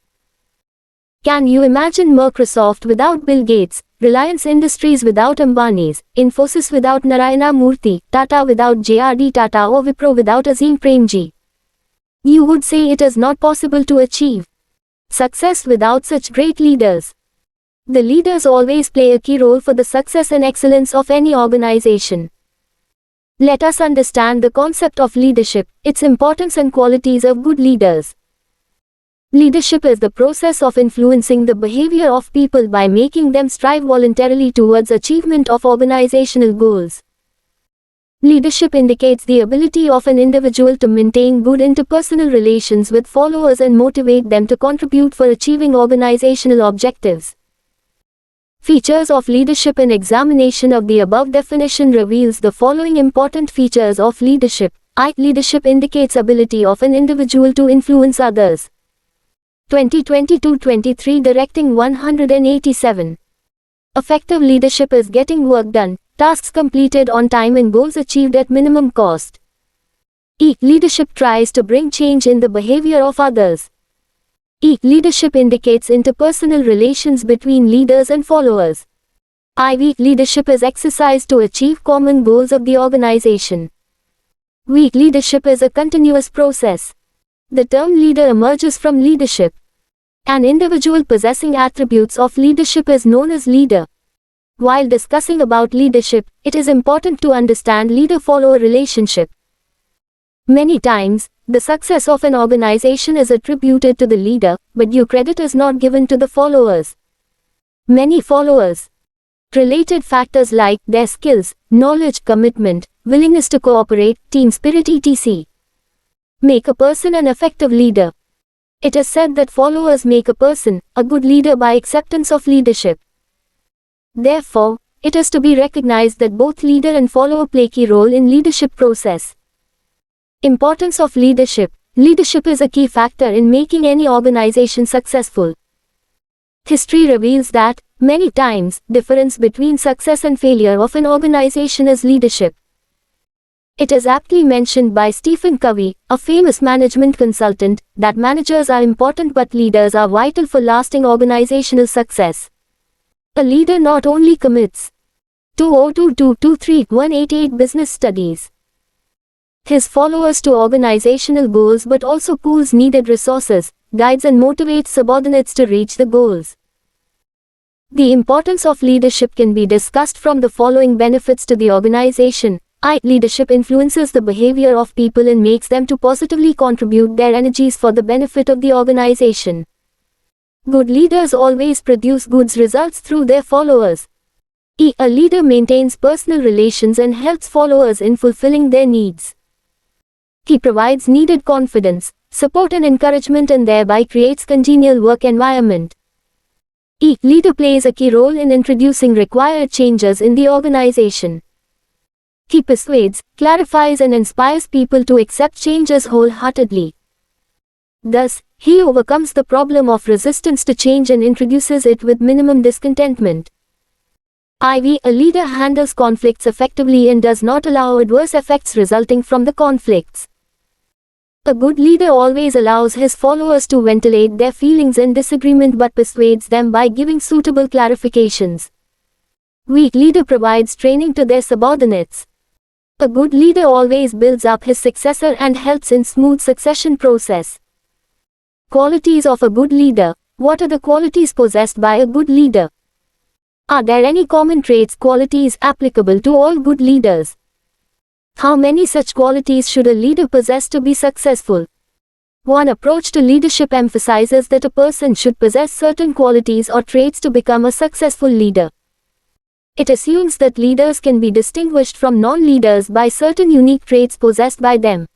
Can you imagine Microsoft without Bill Gates, Reliance Industries without Ambani's, Infosys without Narayana Murthy, Tata without J.R.D. Tata or Wipro without Azim Premji? You would say it is not possible to achieve success without such great leaders. The leaders always play a key role for the success and excellence of any organization. Let us understand the concept of leadership, its importance and qualities of good leaders. Leadership is the process of influencing the behavior of people by making them strive voluntarily towards achievement of organizational goals. Leadership indicates the ability of an individual to maintain good interpersonal relations with followers and motivate them to contribute for achieving organizational objectives. Features of leadership. An examination of the above definition reveals the following important features of leadership. I. Leadership indicates ability of an individual to influence others. 2022-23 Directing 187. Effective leadership is getting work done, tasks completed on time and goals achieved at minimum cost. E. Leadership tries to bring change in the behavior of others. E. Leadership indicates interpersonal relations between leaders and followers. IV. Leadership is exercised to achieve common goals of the organization. V. Leadership is a continuous process. The term leader emerges from leadership. An individual possessing attributes of leadership is known as leader. While discussing about leadership, it is important to understand leader-follower relationship. Many times, the success of an organization is attributed to the leader, but due credit is not given to the followers. Many followers. Related factors like their skills, knowledge, commitment, willingness to cooperate, team spirit etc. make a person an effective leader. It is said that followers make a person a good leader by acceptance of leadership. Therefore, it is to be recognized that both leader and follower play key role in leadership process. Importance of leadership. Leadership is a key factor in making any organization successful. History reveals that, many times, difference between success and failure of an organization is leadership. It is aptly mentioned by Stephen Covey, a famous management consultant, that managers are important but leaders are vital for lasting organizational success. A leader not only commits 2022-23-188 business studies his followers to organizational goals but also pools needed resources, guides and motivates subordinates to reach the goals. The importance of leadership can be discussed from the following benefits to the organization. Leadership influences the behavior of people and makes them to positively contribute their energies for the benefit of the organization. Good leaders always produce good results through their followers. A leader maintains personal relations and helps followers in fulfilling their needs. He provides needed confidence, support and encouragement and thereby creates congenial work environment. Leader plays a key role in introducing required changes in the organization. He persuades, clarifies and inspires people to accept changes wholeheartedly. Thus, he overcomes the problem of resistance to change and introduces it with minimum discontentment. A leader handles conflicts effectively and does not allow adverse effects resulting from the conflicts. A good leader always allows his followers to ventilate their feelings and disagreement but persuades them by giving suitable clarifications. Weak leader provides training to their subordinates. A good leader always builds up his successor and helps in smooth succession process. Qualities of a good leader. What are the qualities possessed by a good leader? Are there any common traits qualities applicable to all good leaders? How many such qualities should a leader possess to be successful? One approach to leadership emphasizes that a person should possess certain qualities or traits to become a successful leader. It assumes that leaders can be distinguished from non-leaders by certain unique traits possessed by them.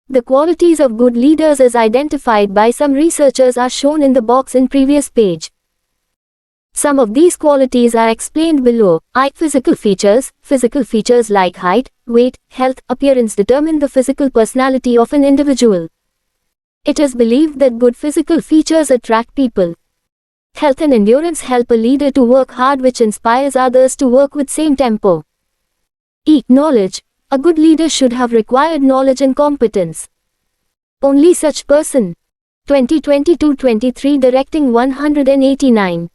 The qualities of good leaders as identified by some researchers are shown in the box in previous page. Some of these qualities are explained below. Physical features. Physical features like height, weight, health, appearance determine the physical personality of an individual. It is believed that good physical features attract people. Health and endurance help a leader to work hard, which inspires others to work with same tempo. Knowledge. A good leader should have required knowledge and competence. Only such person. 2022-23 Directing 189.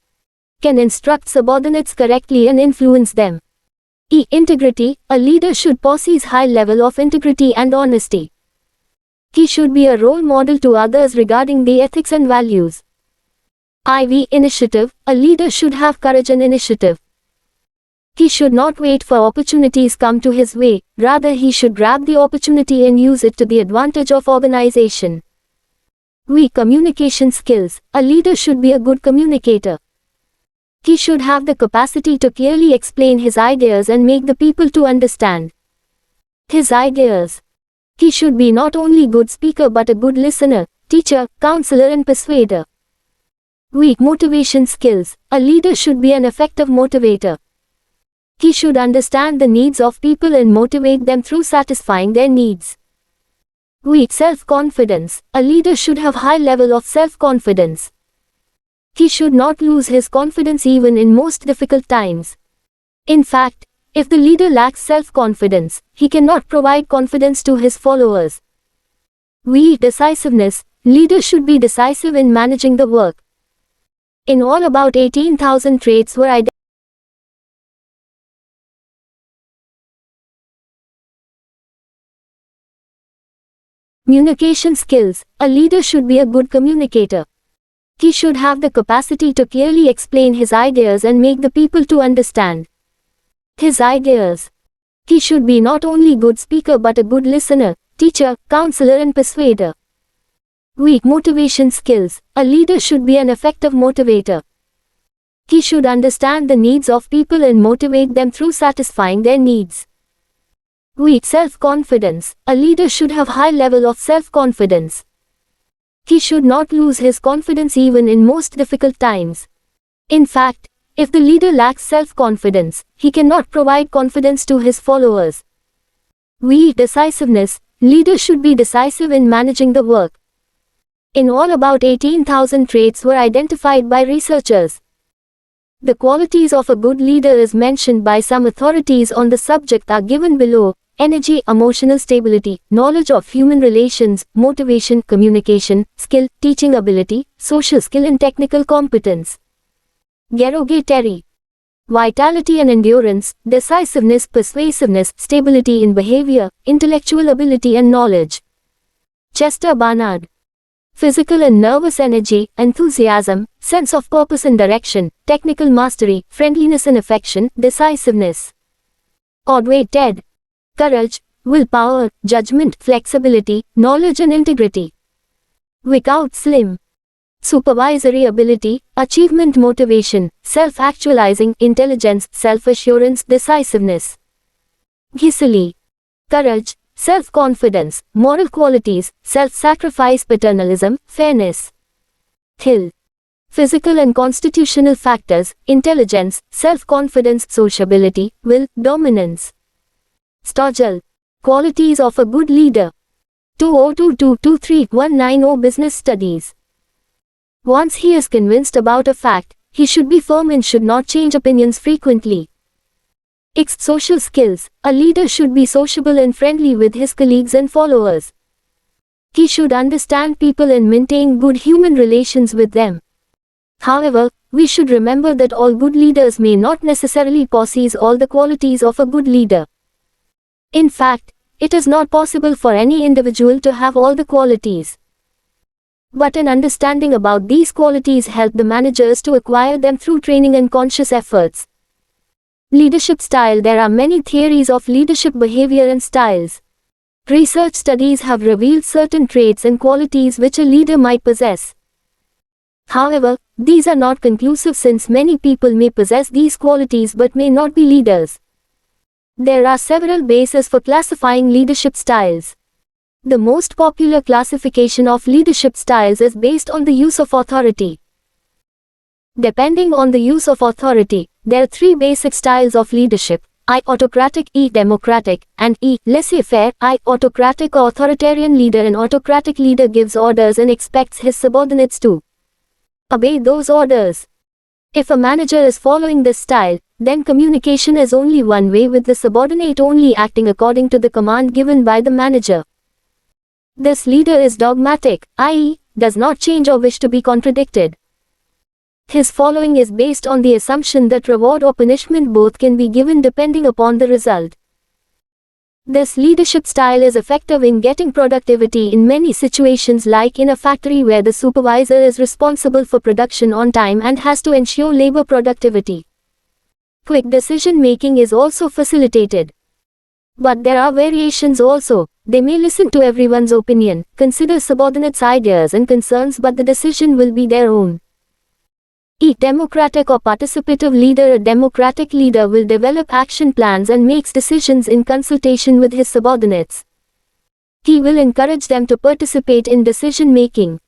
Can instruct subordinates correctly and influence them. Integrity. A leader should possess high level of integrity and honesty. He should be a role model to others regarding the ethics and values. Initiative. A leader should have courage and initiative. He should not wait for opportunities come to his way, rather he should grab the opportunity and use it to the advantage of organization. Communication skills. A leader should be a good communicator. He should have the capacity to clearly explain his ideas and make the people to understand his ideas. He should be not only good speaker but a good listener, teacher, counselor and persuader. Motivation skills. A leader should be an effective motivator. He should understand the needs of people and motivate them through satisfying their needs. Self-confidence. A leader should have high level of self-confidence. He should not lose his confidence even in most difficult times. In fact, if the leader lacks self-confidence, he cannot provide confidence to his followers. Decisiveness. Leaders should be decisive in managing the work. In all, about 18,000 traits were identified. Communication skills. A leader should be a good communicator. He should have the capacity to clearly explain his ideas and make the people to understand his ideas. He should be not only good speaker but a good listener, teacher, counselor and persuader. Weak motivation skills. A leader should be an effective motivator. He should understand the needs of people and motivate them through satisfying their needs. Weak self-confidence. A leader should have high level of self-confidence. He should not lose his confidence even in most difficult times. In fact, if the leader lacks self-confidence, he cannot provide confidence to his followers. Weak decisiveness. Leaders should be decisive in managing the work. In all, about 18,000 traits were identified by researchers. The qualities of a good leader is mentioned by some authorities on the subject are given below: energy, emotional stability, knowledge of human relations, motivation, communication, skill, teaching ability, social skill and technical competence. Geroge Terry. Vitality and endurance, decisiveness, persuasiveness, stability in behavior, intellectual ability and knowledge. Chester Barnard. Physical and nervous energy, enthusiasm, sense of purpose and direction, technical mastery, friendliness and affection, decisiveness. Ordway Ted. Courage, willpower, judgment, flexibility, knowledge and integrity. Wickout Slim. Supervisory ability, achievement, motivation, self-actualizing, intelligence, self-assurance, decisiveness. Gisely. Courage, self-confidence, moral qualities, self-sacrifice, paternalism, fairness. Hill. Physical and constitutional factors, intelligence, self-confidence, sociability, will, dominance. Stogel. Qualities of a good leader. 2022-23190 Business Studies. Once he is convinced about a fact, he should be firm and should not change opinions frequently. Social skills. A leader should be sociable and friendly with his colleagues and followers. He should understand people and maintain good human relations with them. However, we should remember that all good leaders may not necessarily possess all the qualities of a good leader. In fact, it is not possible for any individual to have all the qualities. But an understanding about these qualities help the managers to acquire them through training and conscious efforts. Leadership style. There are many theories of leadership behavior and styles. Research studies have revealed certain traits and qualities which a leader might possess. However, these are not conclusive since many people may possess these qualities but may not be leaders. There are several bases for classifying leadership styles. The most popular classification of leadership styles is based on the use of authority. Depending on the use of authority, there are three basic styles of leadership: I. Autocratic, E. Democratic, and E. Laissez-faire. I. Autocratic or authoritarian leader. An autocratic leader gives orders and expects his subordinates to obey those orders. If a manager is following this style, then communication is only one way, with the subordinate only acting according to the command given by the manager. This leader is dogmatic, i.e., does not change or wish to be contradicted. His following is based on the assumption that reward or punishment both can be given depending upon the result. This leadership style is effective in getting productivity in many situations, like in a factory where the supervisor is responsible for production on time and has to ensure labor productivity. Quick decision making is also facilitated. But there are variations also. They may listen to everyone's opinion, consider subordinates' ideas and concerns, but the decision will be their own. E. Democratic or participative leader. A democratic leader will develop action plans and makes decisions in consultation with his subordinates. He will encourage them to participate in decision making.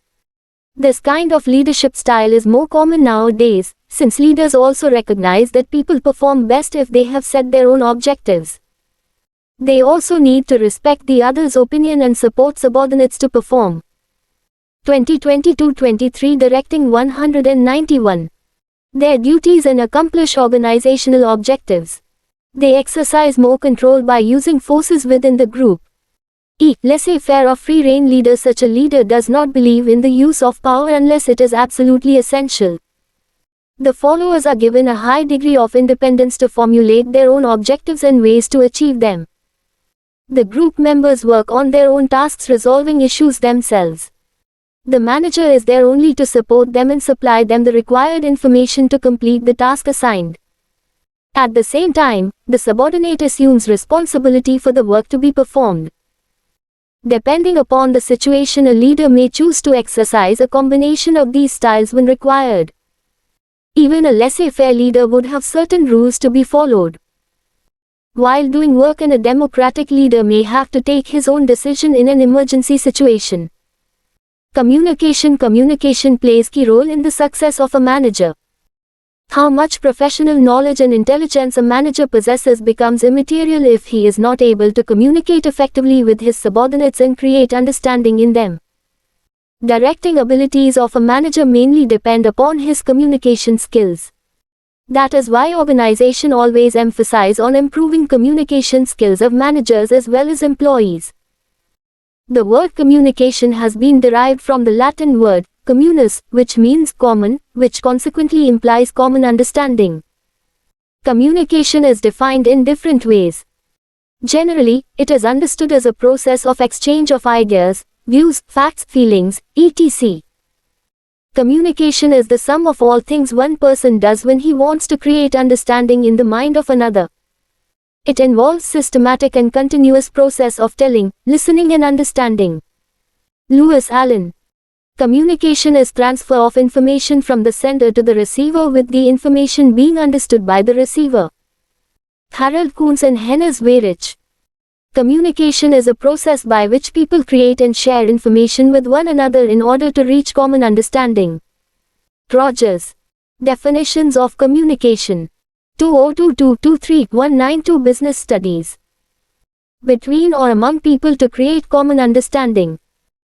This kind of leadership style is more common nowadays, since leaders also recognize that people perform best if they have set their own objectives. They also need to respect the other's opinion and support subordinates to perform. 2022-23 Directing 191. Their duties and accomplish organizational objectives. They exercise more control by using forces within the group. E. Laissez-faire or free-rein leader. Such a leader does not believe in the use of power unless it is absolutely essential. The followers are given a high degree of independence to formulate their own objectives and ways to achieve them. The group members work on their own tasks, resolving issues themselves. The manager is there only to support them and supply them the required information to complete the task assigned. At the same time, the subordinate assumes responsibility for the work to be performed. Depending upon the situation, a leader may choose to exercise a combination of these styles when required. Even a laissez-faire leader would have certain rules to be followed. While doing work, and a democratic leader may have to take his own decision in an emergency situation. Communication plays key role in the success of a manager. How much professional knowledge and intelligence a manager possesses becomes immaterial if he is not able to communicate effectively with his subordinates and create understanding in them. Directing abilities of a manager mainly depend upon his communication skills. That is why organizations always emphasize on improving communication skills of managers as well as employees. The word communication has been derived from the Latin word communis, which means common, which consequently implies common understanding. Communication is defined in different ways. Generally, it is understood as a process of exchange of ideas, views, facts, feelings, etc. Communication is the sum of all things one person does when he wants to create understanding in the mind of another. It involves systematic and continuous process of telling, listening and understanding. Lewis Allen. Communication is transfer of information from the sender to the receiver with the information being understood by the receiver. Harold Kuhns and Hennes Weyrich. Communication is a process by which people create and share information with one another in order to reach common understanding. Rogers. Definitions of communication. 2022-23192 Business Studies. Between or among people to create common understanding.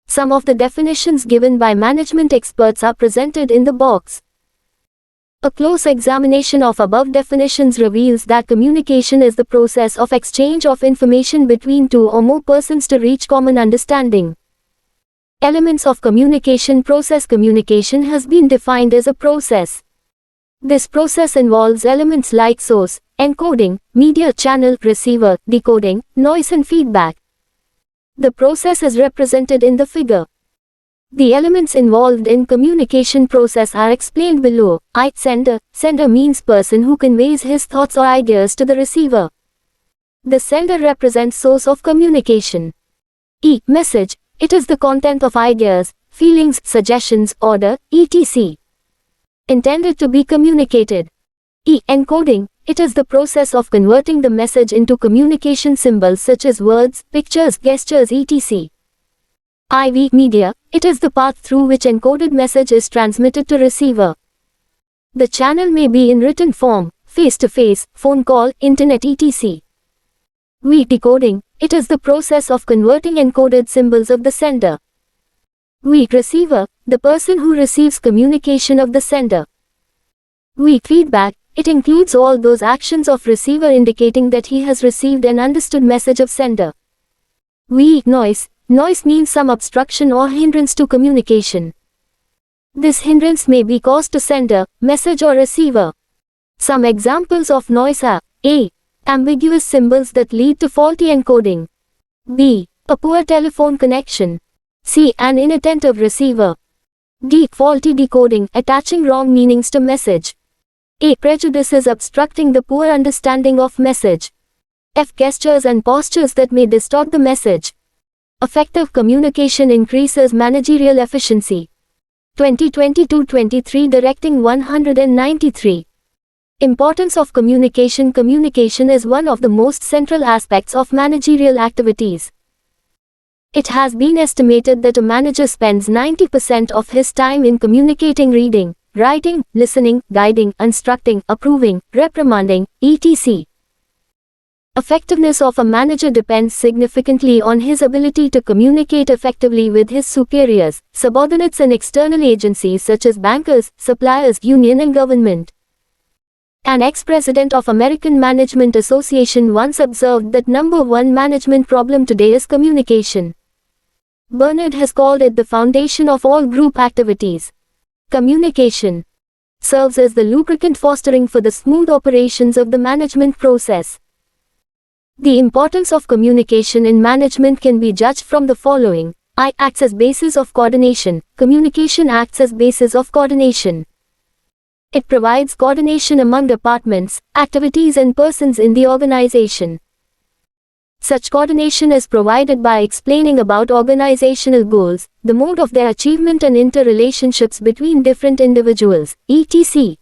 Some of the definitions given by management experts are presented in the box. A close examination of above definitions reveals that communication is the process of exchange of information between two or more persons to reach common understanding. Elements of communication process. Communication has been defined as a process. This process involves elements like source, encoding, media channel, receiver, decoding, noise and feedback. The process is represented in the figure. The elements involved in communication process are explained below. I. Sender. Sender means person who conveys his thoughts or ideas to the receiver. The sender represents source of communication. E. Message. It is the content of ideas, feelings, suggestions, order, etc. intended to be communicated. E. Encoding. It is the process of converting the message into communication symbols such as words, pictures, gestures, etc. IV. Media. It is the path through which encoded message is transmitted to receiver. The channel may be in written form, face-to-face, phone call, internet, etc. V. Decoding. It is the process of converting encoded symbols of the sender. V. Receiver. The person who receives communication of the sender. V. Feedback. It includes all those actions of receiver indicating that he has received and understood message of sender. V. Noise. Noise means some obstruction or hindrance to communication. This hindrance may be caused to sender, message or receiver. Some examples of noise are A. Ambiguous symbols that lead to faulty encoding. B. A poor telephone connection. C. An inattentive receiver. D. Faulty decoding, attaching wrong meanings to message. A. Prejudices obstructing the poor understanding of message. F. Gestures and postures that may distort the message. Effective communication increases managerial efficiency. 2022-23 Directing 193. Importance of communication. Communication is one of the most central aspects of managerial activities. It has been estimated that a manager spends 90% of his time in communicating, reading, writing, listening, guiding, instructing, approving, reprimanding, etc. Effectiveness of a manager depends significantly on his ability to communicate effectively with his superiors, subordinates and external agencies such as bankers, suppliers, union and government. An ex-president of American Management Association once observed that number one management problem today is communication. Bernard has called it the foundation of all group activities. Communication serves as the lubricant fostering for the smooth operations of the management process. The importance of communication in management can be judged from the following. I acts as basis of coordination. Communication acts as basis of coordination. It provides coordination among departments, activities and persons in the organization. Such coordination is provided by explaining about organizational goals, the mode of their achievement and interrelationships between different individuals, etc.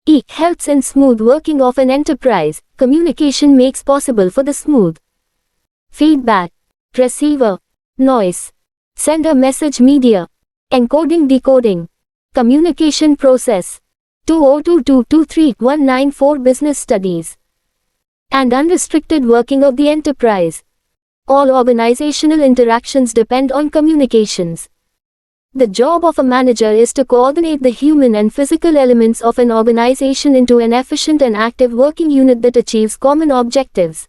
E. Helps in smooth working of an enterprise. Communication makes possible for the smooth feedback, receiver, noise, sender message media, encoding decoding, communication process. 2022-23194 Business Studies and unrestricted working of the enterprise. All organizational interactions depend on communications. The job of a manager is to coordinate the human and physical elements of an organization into an efficient and active working unit that achieves common objectives.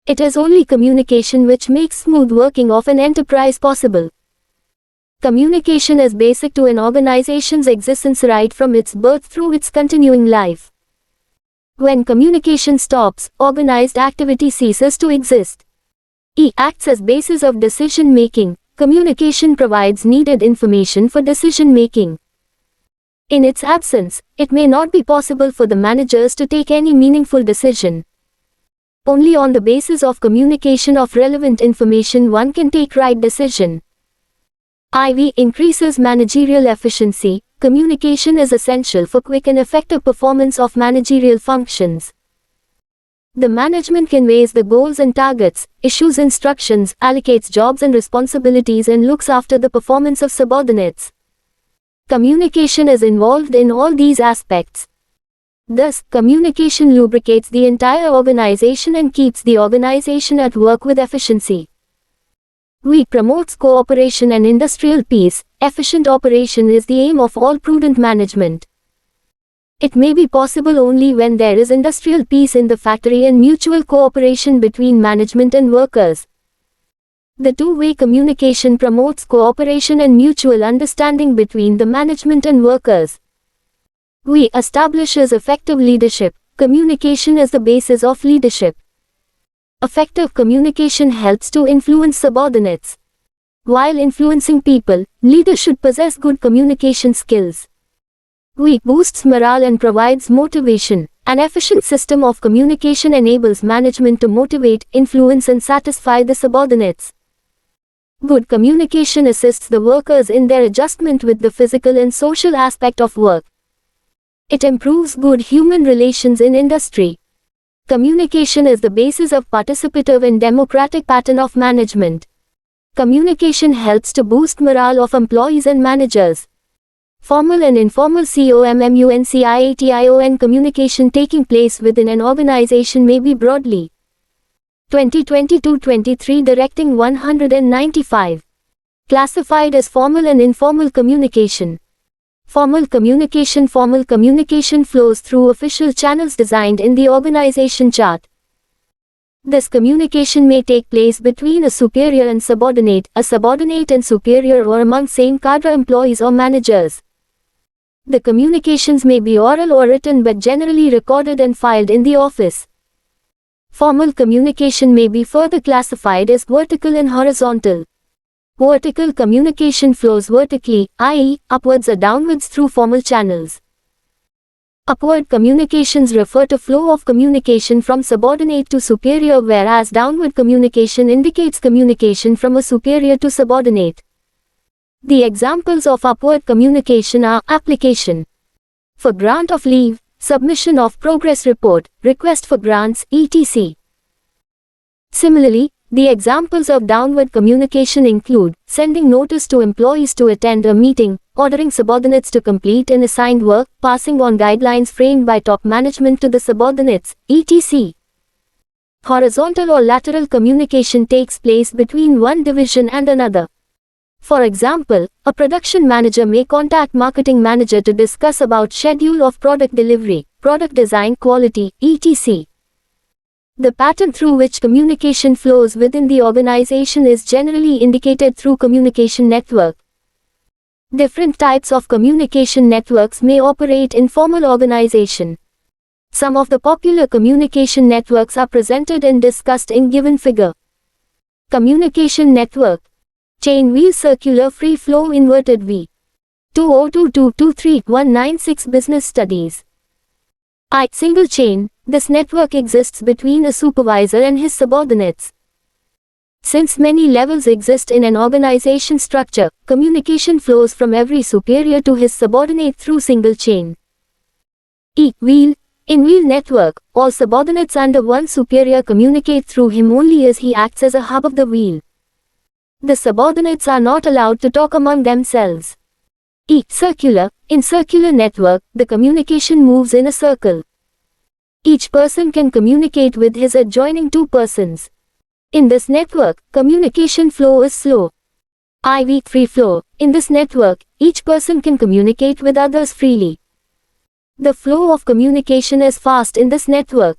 It is only communication which makes smooth working of an enterprise possible. Communication is basic to an organization's existence right from its birth through its continuing life. When communication stops, organized activity ceases to exist. E. Acts as basis of decision making. Communication provides needed information for decision making. In its absence, it may not be possible for the managers to take any meaningful decision. Only on the basis of communication of relevant information one can take right decision. IV. Increases managerial efficiency. Communication is essential for quick and effective performance of managerial functions. The management conveys the goals and targets, issues instructions, allocates jobs and responsibilities and looks after the performance of subordinates. Communication is involved in all these aspects. Thus, communication lubricates the entire organization and keeps the organization at work with efficiency. We promotes cooperation and industrial peace. Efficient operation is the aim of all prudent management. It may be possible only when there is industrial peace in the factory and mutual cooperation between management and workers. The two-way communication promotes cooperation and mutual understanding between the management and workers. We establishes effective leadership. Communication is the basis of leadership. Effective communication helps to influence subordinates. While influencing people, leaders should possess good communication skills. We boosts morale and provides motivation. An efficient system of communication enables management to motivate, influence and satisfy the subordinates. Good communication assists the workers in their adjustment with the physical and social aspect of work. It improves good human relations in industry. Communication is the basis of participative and democratic pattern of management. Communication helps to boost morale of employees and managers. Formal and informal COMMUNCIATION communication taking place within an organization may be broadly 2022-23 Directing 195 classified as formal and informal communication. Formal communication flows through official channels designed in the organization chart. This communication may take place between a superior and subordinate, a subordinate and superior or among same cadre employees or managers. The communications may be oral or written but generally recorded and filed in the office. Formal communication may be further classified as vertical and horizontal. Vertical communication flows vertically, i.e., upwards or downwards through formal channels. Upward communications refer to flow of communication from subordinate to superior, whereas downward communication indicates communication from a superior to subordinate. The examples of upward communication are application for grant of leave, submission of progress report, request for grants, etc. Similarly, the examples of downward communication include sending notice to employees to attend a meeting, ordering subordinates to complete an assigned work, passing on guidelines framed by top management to the subordinates, etc. Horizontal or lateral communication takes place between one division and another. For example, a production manager may contact marketing manager to discuss about schedule of product delivery, product design, quality, etc. The pattern through which communication flows within the organization is generally indicated through communication network. Different types of communication networks may operate in formal organization. Some of the popular communication networks are presented and discussed in given figure. Communication network. Chain wheel circular free flow inverted V. 202223-196 Business Studies. Single chain. This network exists between a supervisor and his subordinates. Since many levels exist in an organization structure, communication flows from every superior to his subordinate through single chain. Wheel. In wheel network, all subordinates under one superior communicate through him only as he acts as a hub of the wheel. The subordinates are not allowed to talk among themselves. Circular. In circular network, the communication moves in a circle. Each person can communicate with his adjoining two persons. In this network, communication flow is slow. Free flow. In this network, each person can communicate with others freely. The flow of communication is fast in this network.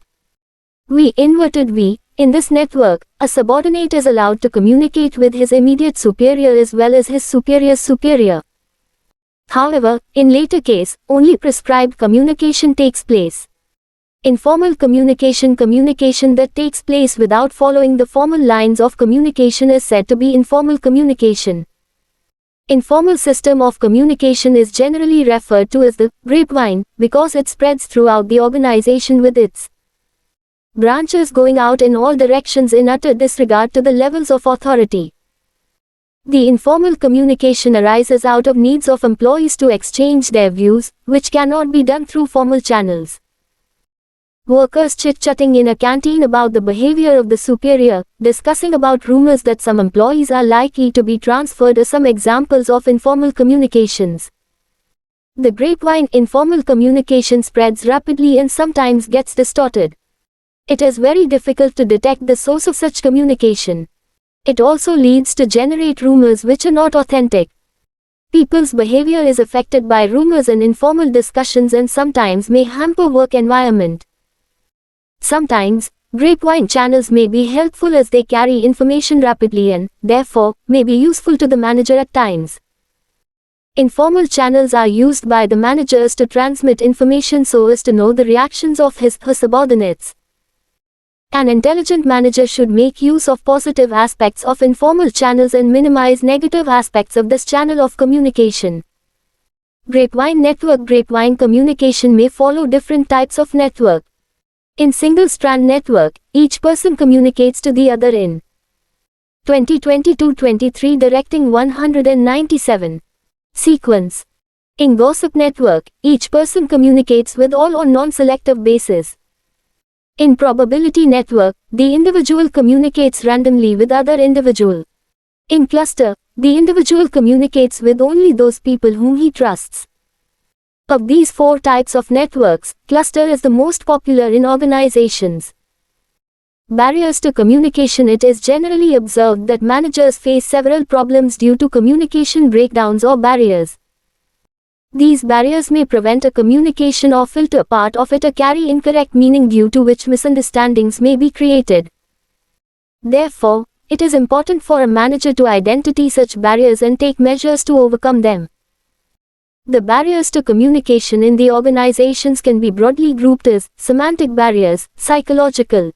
Inverted V. In this network, a subordinate is allowed to communicate with his immediate superior as well as his superior's superior. However, in later case, only prescribed communication takes place. Informal communication that takes place without following the formal lines of communication is said to be informal communication. Informal system of communication is generally referred to as the grapevine because it spreads throughout the organization with its branches going out in all directions in utter disregard to the levels of authority. The informal communication arises out of needs of employees to exchange their views, which cannot be done through formal channels. Workers chit-chatting in a canteen about the behavior of the superior, discussing about rumors that some employees are likely to be transferred are some examples of informal communications. The grapevine informal communication spreads rapidly and sometimes gets distorted. It is very difficult to detect the source of such communication. It also leads to generate rumors which are not authentic. People's behavior is affected by rumors and informal discussions and sometimes may hamper work environment. Sometimes, grapevine channels may be helpful as they carry information rapidly and, therefore, may be useful to the manager at times. Informal channels are used by the managers to transmit information so as to know the reactions of her subordinates. An intelligent manager should make use of positive aspects of informal channels and minimize negative aspects of this channel of communication. Grapevine network. Grapevine communication may follow different types of network. In single-strand network, each person communicates to the other in 2022-23 directing 197 sequence. In gossip network, each person communicates with all on non-selective basis. In probability network, the individual communicates randomly with other individual. In cluster, the individual communicates with only those people whom he trusts. Of these four types of networks, cluster is the most popular in organizations. Barriers to communication. It is generally observed that managers face several problems due to communication breakdowns or barriers. These barriers may prevent a communication or filter part of it or carry incorrect meaning due to which misunderstandings may be created. Therefore, it is important for a manager to identify such barriers and take measures to overcome them. The barriers to communication in the organizations can be broadly grouped as semantic barriers, psychological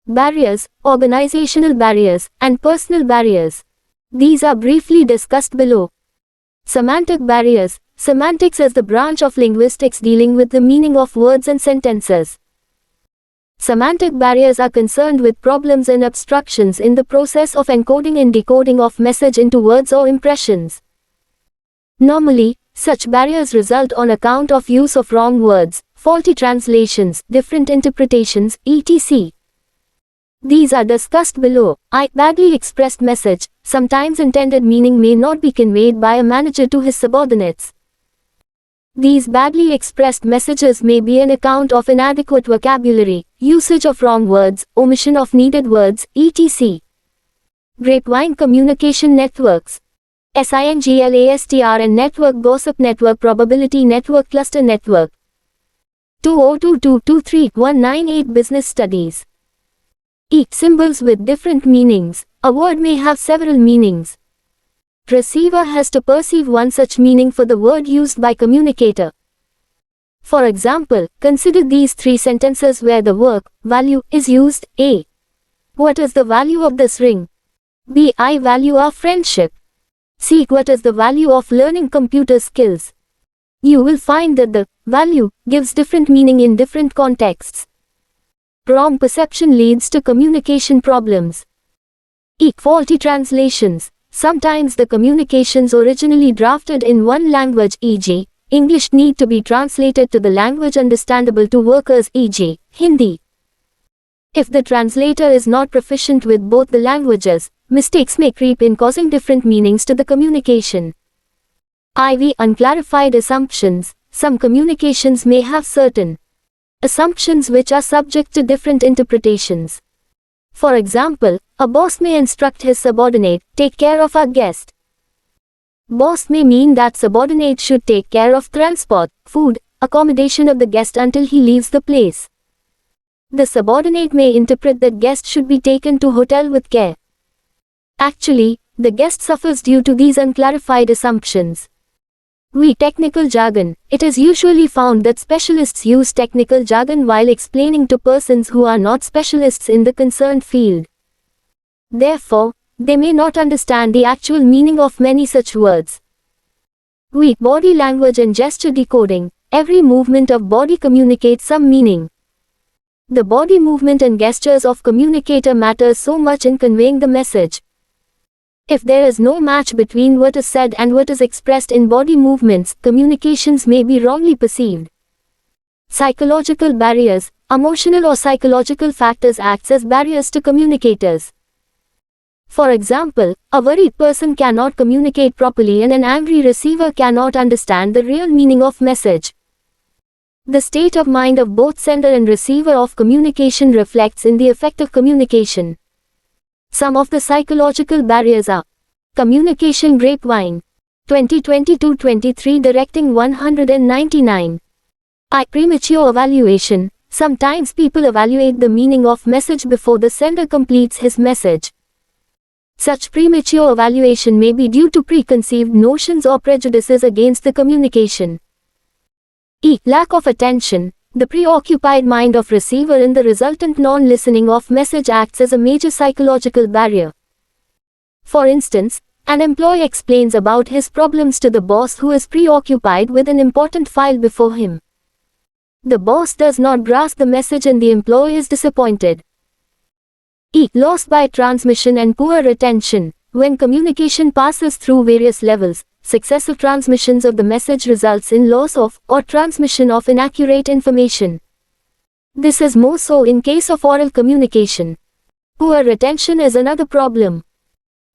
barriers, organizational barriers, and personal barriers. These are briefly discussed below. Semantic barriers. Semantics is the branch of linguistics dealing with the meaning of words and sentences. Semantic barriers are concerned with problems and obstructions in the process of encoding and decoding of message into words or impressions. Normally, such barriers result on account of use of wrong words, faulty translations, different interpretations, etc. These are discussed below. Badly expressed message. Sometimes intended meaning may not be conveyed by a manager to his subordinates. These badly expressed messages may be an account of inadequate vocabulary, usage of wrong words, omission of needed words, etc. Grapevine communication networks. SINGLASTR and network. Gossip network. Probability network. Cluster network. 202223-198 Business Studies. Symbols with different meanings. A word may have several meanings. Receiver has to perceive one such meaning for the word used by communicator. For example, consider these three sentences where the verb value is used. A. What is the value of this ring? B. I value our friendship. C. What is the value of learning computer skills? You will find that the value gives different meaning in different contexts. Wrong perception leads to communication problems. E. Faulty translations. Sometimes the communications originally drafted in one language, e.g., English, need to be translated to the language understandable to workers, e.g., Hindi. If the translator is not proficient with both the languages, mistakes may creep in, causing different meanings to the communication. IV. Unclarified assumptions. Some communications may have certain assumptions which are subject to different interpretations. For example, a boss may instruct his subordinate, take care of our guest. Boss may mean that subordinate should take care of transport, food, accommodation of the guest until he leaves the place. The subordinate may interpret that guest should be taken to hotel with care. Actually, the guest suffers due to these unclarified assumptions. Technical jargon. It is usually found that specialists use technical jargon while explaining to persons who are not specialists in the concerned field. Therefore, they may not understand the actual meaning of many such words. Body language and gesture decoding. Every movement of body communicates some meaning. The body movement and gestures of communicator matters so much in conveying the message. If there is no match between what is said and what is expressed in body movements, communications may be wrongly perceived. Psychological barriers. Emotional or psychological factors act as barriers to communicators. For example, a worried person cannot communicate properly and an angry receiver cannot understand the real meaning of message. The state of mind of both sender and receiver of communication reflects in the effect of communication. Some of the psychological barriers are: communication grapevine. 2022-23 Directing 199. Premature evaluation. Sometimes people evaluate the meaning of message before the sender completes his message. Such premature evaluation may be due to preconceived notions or prejudices against the communication. Lack of attention. The preoccupied mind of receiver and the resultant non-listening of message acts as a major psychological barrier. For instance, an employee explains about his problems to the boss who is preoccupied with an important file before him. The boss does not grasp the message and the employee is disappointed. Loss by transmission and poor retention. When communication passes through various levels, successive transmissions of the message results in loss of or transmission of inaccurate information. This is more so in case of oral communication. Poor retention is another problem.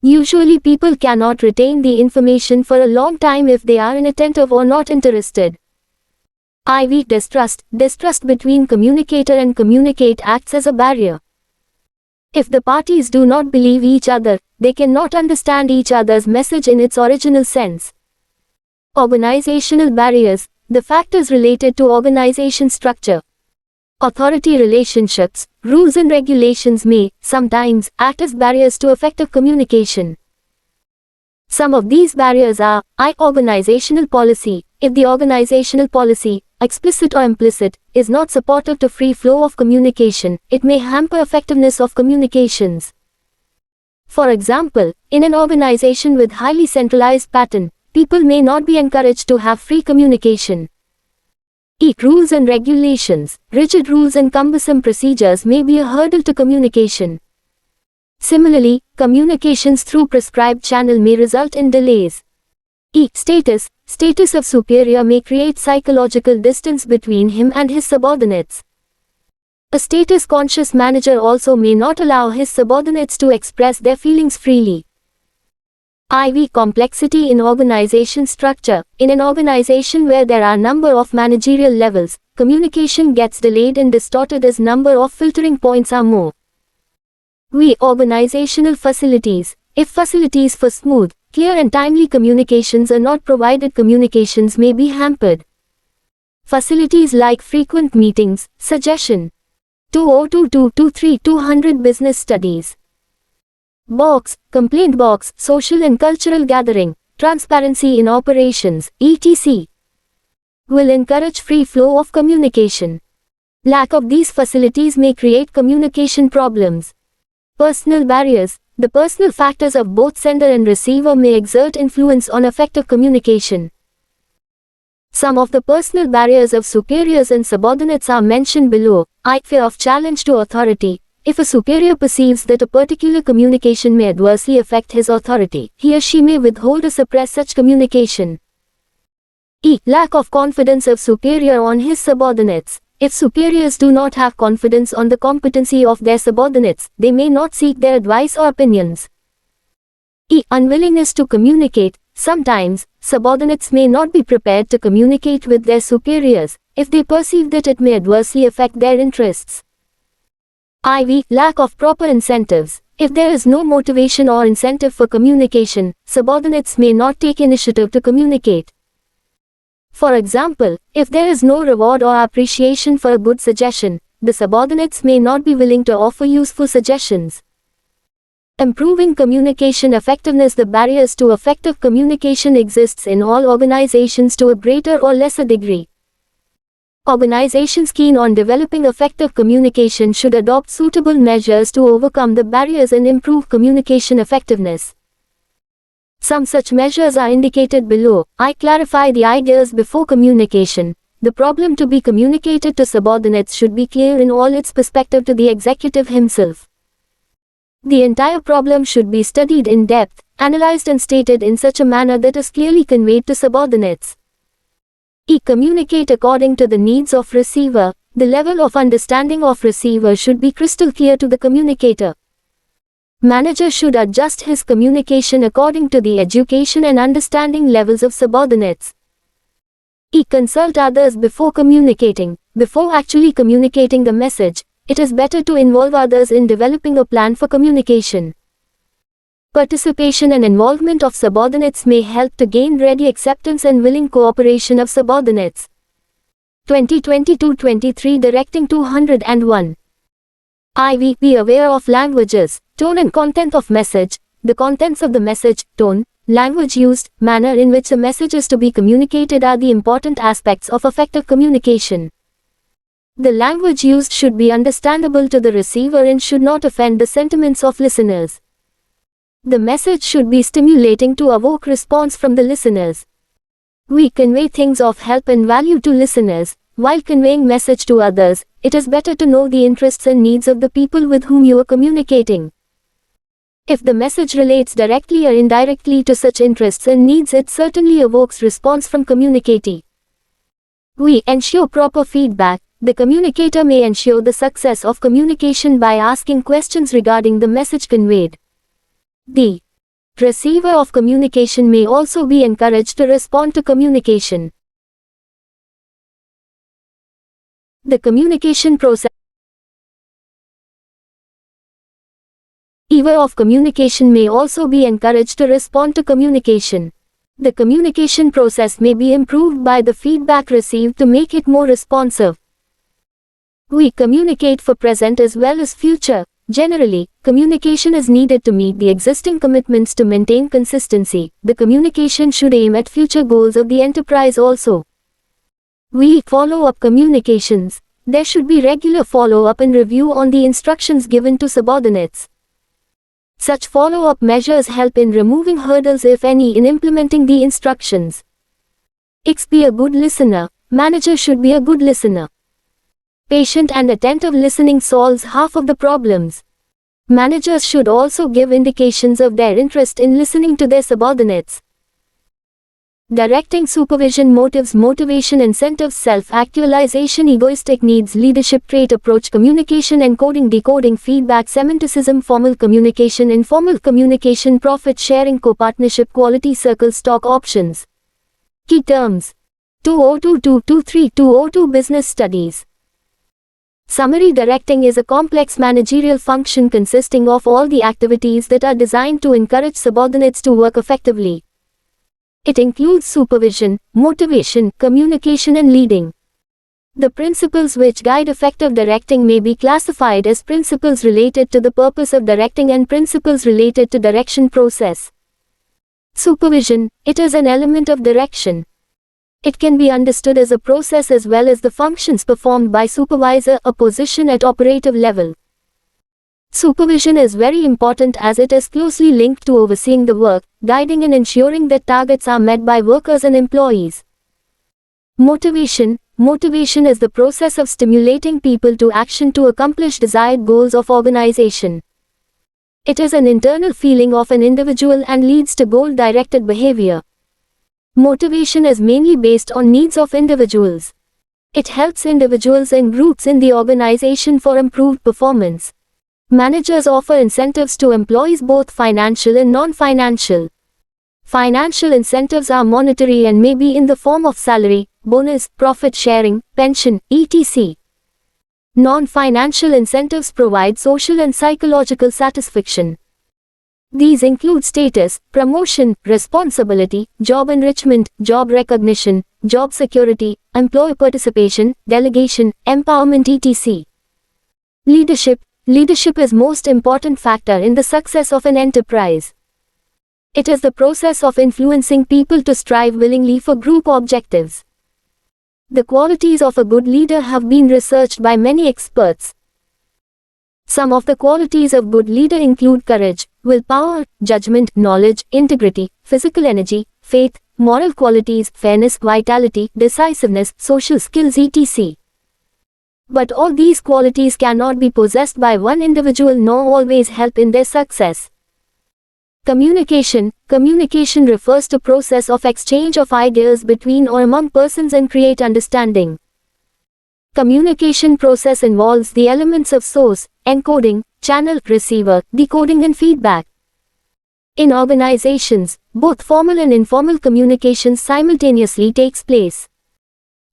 Usually people cannot retain the information for a long time if they are inattentive or not interested. Distrust. Distrust between communicator and communicate acts as a barrier. If the parties do not believe each other, they cannot understand each other's message in its original sense. Organizational barriers. The factors related to organization structure, authority relationships, rules and regulations may, sometimes, act as barriers to effective communication. Some of these barriers are: organizational policy. If the organizational policy, explicit or implicit, is not supportive to free flow of communication, it may hamper effectiveness of communications. For example, in an organization with highly centralized pattern, people may not be encouraged to have free communication. Rules and regulations. Rigid rules and cumbersome procedures may be a hurdle to communication. Similarly, communications through prescribed channel may result in delays. Status. Status of superior may create psychological distance between him and his subordinates. A status-conscious manager also may not allow his subordinates to express their feelings freely. Complexity in organization structure. In an organization where there are a number of managerial levels, communication gets delayed and distorted as number of filtering points are more. Organizational facilities. If facilities for smooth, clear and timely communications are not provided, communications may be hampered. Facilities like frequent meetings, suggestion. 2022-23 Business Studies. Box, complaint box, social and cultural gathering, transparency in operations, etc. will encourage free flow of communication. Lack of these facilities may create communication problems. Personal barriers. the personal factors of both sender and receiver may exert influence on effective communication. Some of the personal barriers of superiors and subordinates are mentioned below. Fear of challenge to authority. If a superior perceives that a particular communication may adversely affect his authority, he or she may withhold or suppress such communication. Lack of confidence of superior on his subordinates. If superiors do not have confidence on the competency of their subordinates, they may not seek their advice or opinions. Unwillingness to communicate. Sometimes, subordinates may not be prepared to communicate with their superiors, if they perceive that it may adversely affect their interests. Lack of proper incentives. If there is no motivation or incentive for communication, subordinates may not take initiative to communicate. For example, if there is no reward or appreciation for a good suggestion, the subordinates may not be willing to offer useful suggestions. Improving communication effectiveness. The barriers to effective communication exists in all organizations to a greater or lesser degree. Organizations keen on developing effective communication should adopt suitable measures to overcome the barriers and improve communication effectiveness. Some such measures are indicated below. Clarify the ideas before communication. The problem to be communicated to subordinates should be clear in all its perspective to the executive himself. The entire problem should be studied in depth, analyzed and stated in such a manner that is clearly conveyed to subordinates. Communicate according to the needs of receiver. The level of understanding of receiver should be crystal clear to the communicator. Manager should adjust his communication according to the education and understanding levels of subordinates. Consult others before communicating. Before actually communicating the message, it is better to involve others in developing a plan for communication. Participation and involvement of subordinates may help to gain ready acceptance and willing cooperation of subordinates. 2022-23 Directing 201. Be aware of languages, tone and content of message. The contents of the message, tone, language used, manner in which a message is to be communicated are the important aspects of effective communication. The language used should be understandable to the receiver and should not offend the sentiments of listeners. The message should be stimulating to evoke response from the listeners. We convey things of help and value to listeners. While conveying message to others, it is better to know the interests and needs of the people with whom you are communicating. If the message relates directly or indirectly to such interests and needs, it certainly evokes response from communicatee. We ensure proper feedback. The communicator may ensure the success of communication by asking questions regarding the message conveyed. The receiver of communication may also be encouraged to respond to communication. The communication process. Receiver of communication may also be encouraged to respond to communication. The communication process may be improved by the feedback received to make it more responsive. We communicate for present as well as future. Generally, communication is needed to meet the existing commitments to maintain consistency. The communication should aim at future goals of the enterprise also. We follow up communications. There should be regular follow-up and review on the instructions given to subordinates. Such follow-up measures help in removing hurdles, if any, in implementing the instructions. Be a good listener. Manager should be a good listener. Patient and attentive listening solves half of the problems. Managers should also give indications of their interest in listening to their subordinates. Directing supervision. Motives, motivation, incentives, self-actualization, egoistic needs, leadership trait, approach, communication, encoding, decoding, feedback, semanticism, formal communication, informal communication, profit sharing, co-partnership, quality circle, stock options. Key terms. 2022-23 Business Studies. Summary. Directing is a complex managerial function consisting of all the activities that are designed to encourage subordinates to work effectively. It includes supervision, motivation, communication and leading. The principles which guide effective directing may be classified as principles related to the purpose of directing and principles related to direction process. Supervision. It is an element of direction. It can be understood as a process as well as the functions performed by supervisor, a position at operative level. Supervision is very important as it is closely linked to overseeing the work, guiding and ensuring that targets are met by workers and employees. Motivation. Motivation is the process of stimulating people to action to accomplish desired goals of organization. It is an internal feeling of an individual and leads to goal-directed behavior. Motivation is mainly based on needs of individuals. It helps individuals and groups in the organization for improved performance. Managers offer incentives to employees, both financial and non-financial. Financial incentives are monetary and may be in the form of salary, bonus, profit sharing, pension, etc. Non-financial incentives provide social and psychological satisfaction. These include status, promotion, responsibility, job enrichment, job recognition, job security, employee participation, delegation, empowerment, etc. Leadership. Leadership is most important factor in the success of an enterprise. It is the process of influencing people to strive willingly for group objectives. The qualities of a good leader have been researched by many experts. Some of the qualities of good leader include courage, willpower, judgment, knowledge, integrity, physical energy, faith, moral qualities, fairness, vitality, decisiveness, social skills, etc. But all these qualities cannot be possessed by one individual nor always help in their success. Communication. Communication refers to process of exchange of ideas between or among persons and create understanding. Communication process involves the elements of source, encoding, channel, receiver, decoding and feedback. In organizations, both formal and informal communications simultaneously takes place.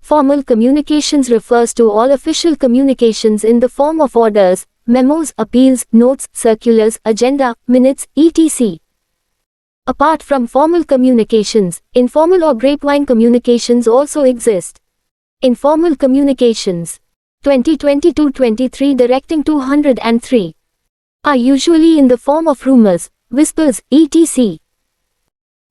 Formal communications refers to all official communications in the form of orders, memos, appeals, notes, circulars, agenda, minutes, etc. Apart from formal communications, informal or grapevine communications also exist. Informal communications. 2022-23 Directing 203 are usually in the form of rumors, whispers, etc.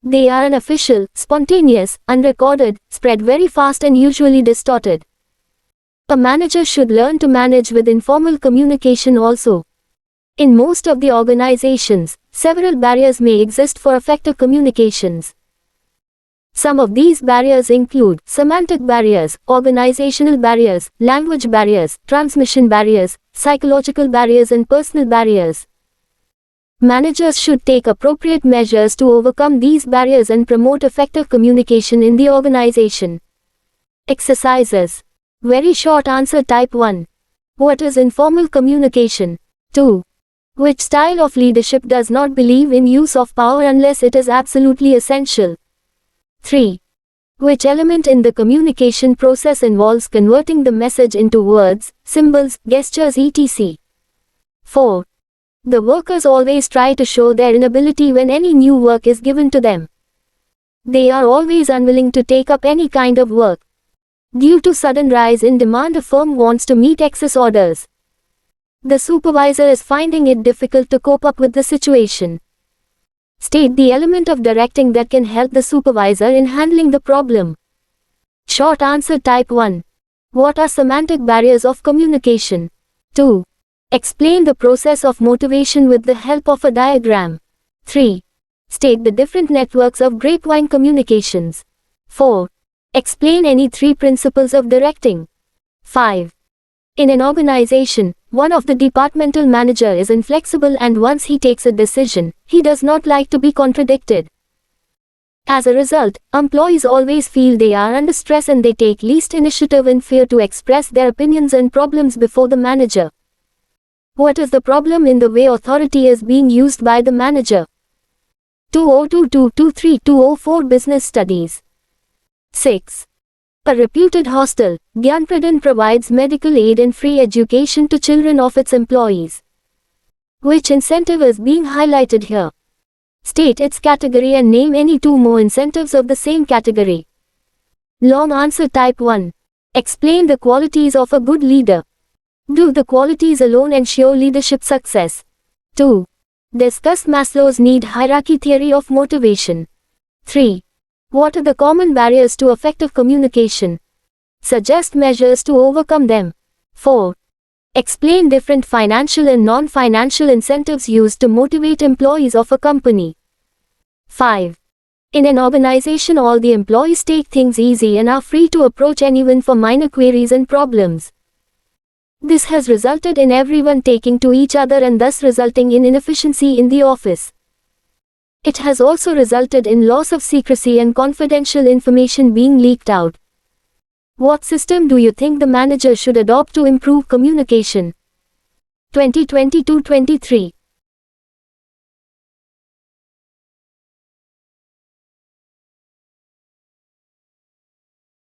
They are unofficial, spontaneous, unrecorded, spread very fast and usually distorted. A manager should learn to manage with informal communication also. In most of the organizations, several barriers may exist for effective communications. Some of these barriers include semantic barriers, organizational barriers, language barriers, transmission barriers, psychological barriers and personal barriers. Managers should take appropriate measures to overcome these barriers and promote effective communication in the organization. Exercises. Very short answer. Type 1. What is informal communication? 2. Which style of leadership does not believe in use of power unless it is absolutely essential? 3. Which element in the communication process involves converting the message into words, symbols, gestures, etc.? 4. The workers always try to show their inability when any new work is given to them. They are always unwilling to take up any kind of work. Due to sudden rise in demand, a firm wants to meet excess orders. The supervisor is finding it difficult to cope up with the situation. State the element of directing that can help the supervisor in handling the problem. Short answer. Type 1. What are semantic barriers of communication? 2. Explain the process of motivation with the help of a diagram. 3. State the different networks of grapevine communications. 4. Explain any 3 principles of directing. 5. In an organization, one of the departmental manager is inflexible and once he takes a decision, he does not like to be contradicted. As a result, employees always feel they are under stress and they take least initiative in fear to express their opinions and problems before the manager. What is the problem in the way authority is being used by the manager? 2022-23-204 Business Studies. 6. A reputed hospital, Gyanpradhan provides medical aid and free education to children of its employees. Which incentive is being highlighted here? State its category and name any 2 more incentives of the same category. Long answer. Type 1. Explain the qualities of a good leader. Do the qualities alone ensure leadership success? 2. Discuss Maslow's need hierarchy theory of motivation. 3. What are the common barriers to effective communication? Suggest measures to overcome them. 4. Explain different financial and non-financial incentives used to motivate employees of a company. 5. In an organization, all the employees take things easy and are free to approach anyone for minor queries and problems. This has resulted in everyone taking to each other and thus resulting in inefficiency in the office. It has also resulted in loss of secrecy and confidential information being leaked out. What system do you think the manager should adopt to improve communication? 2022-23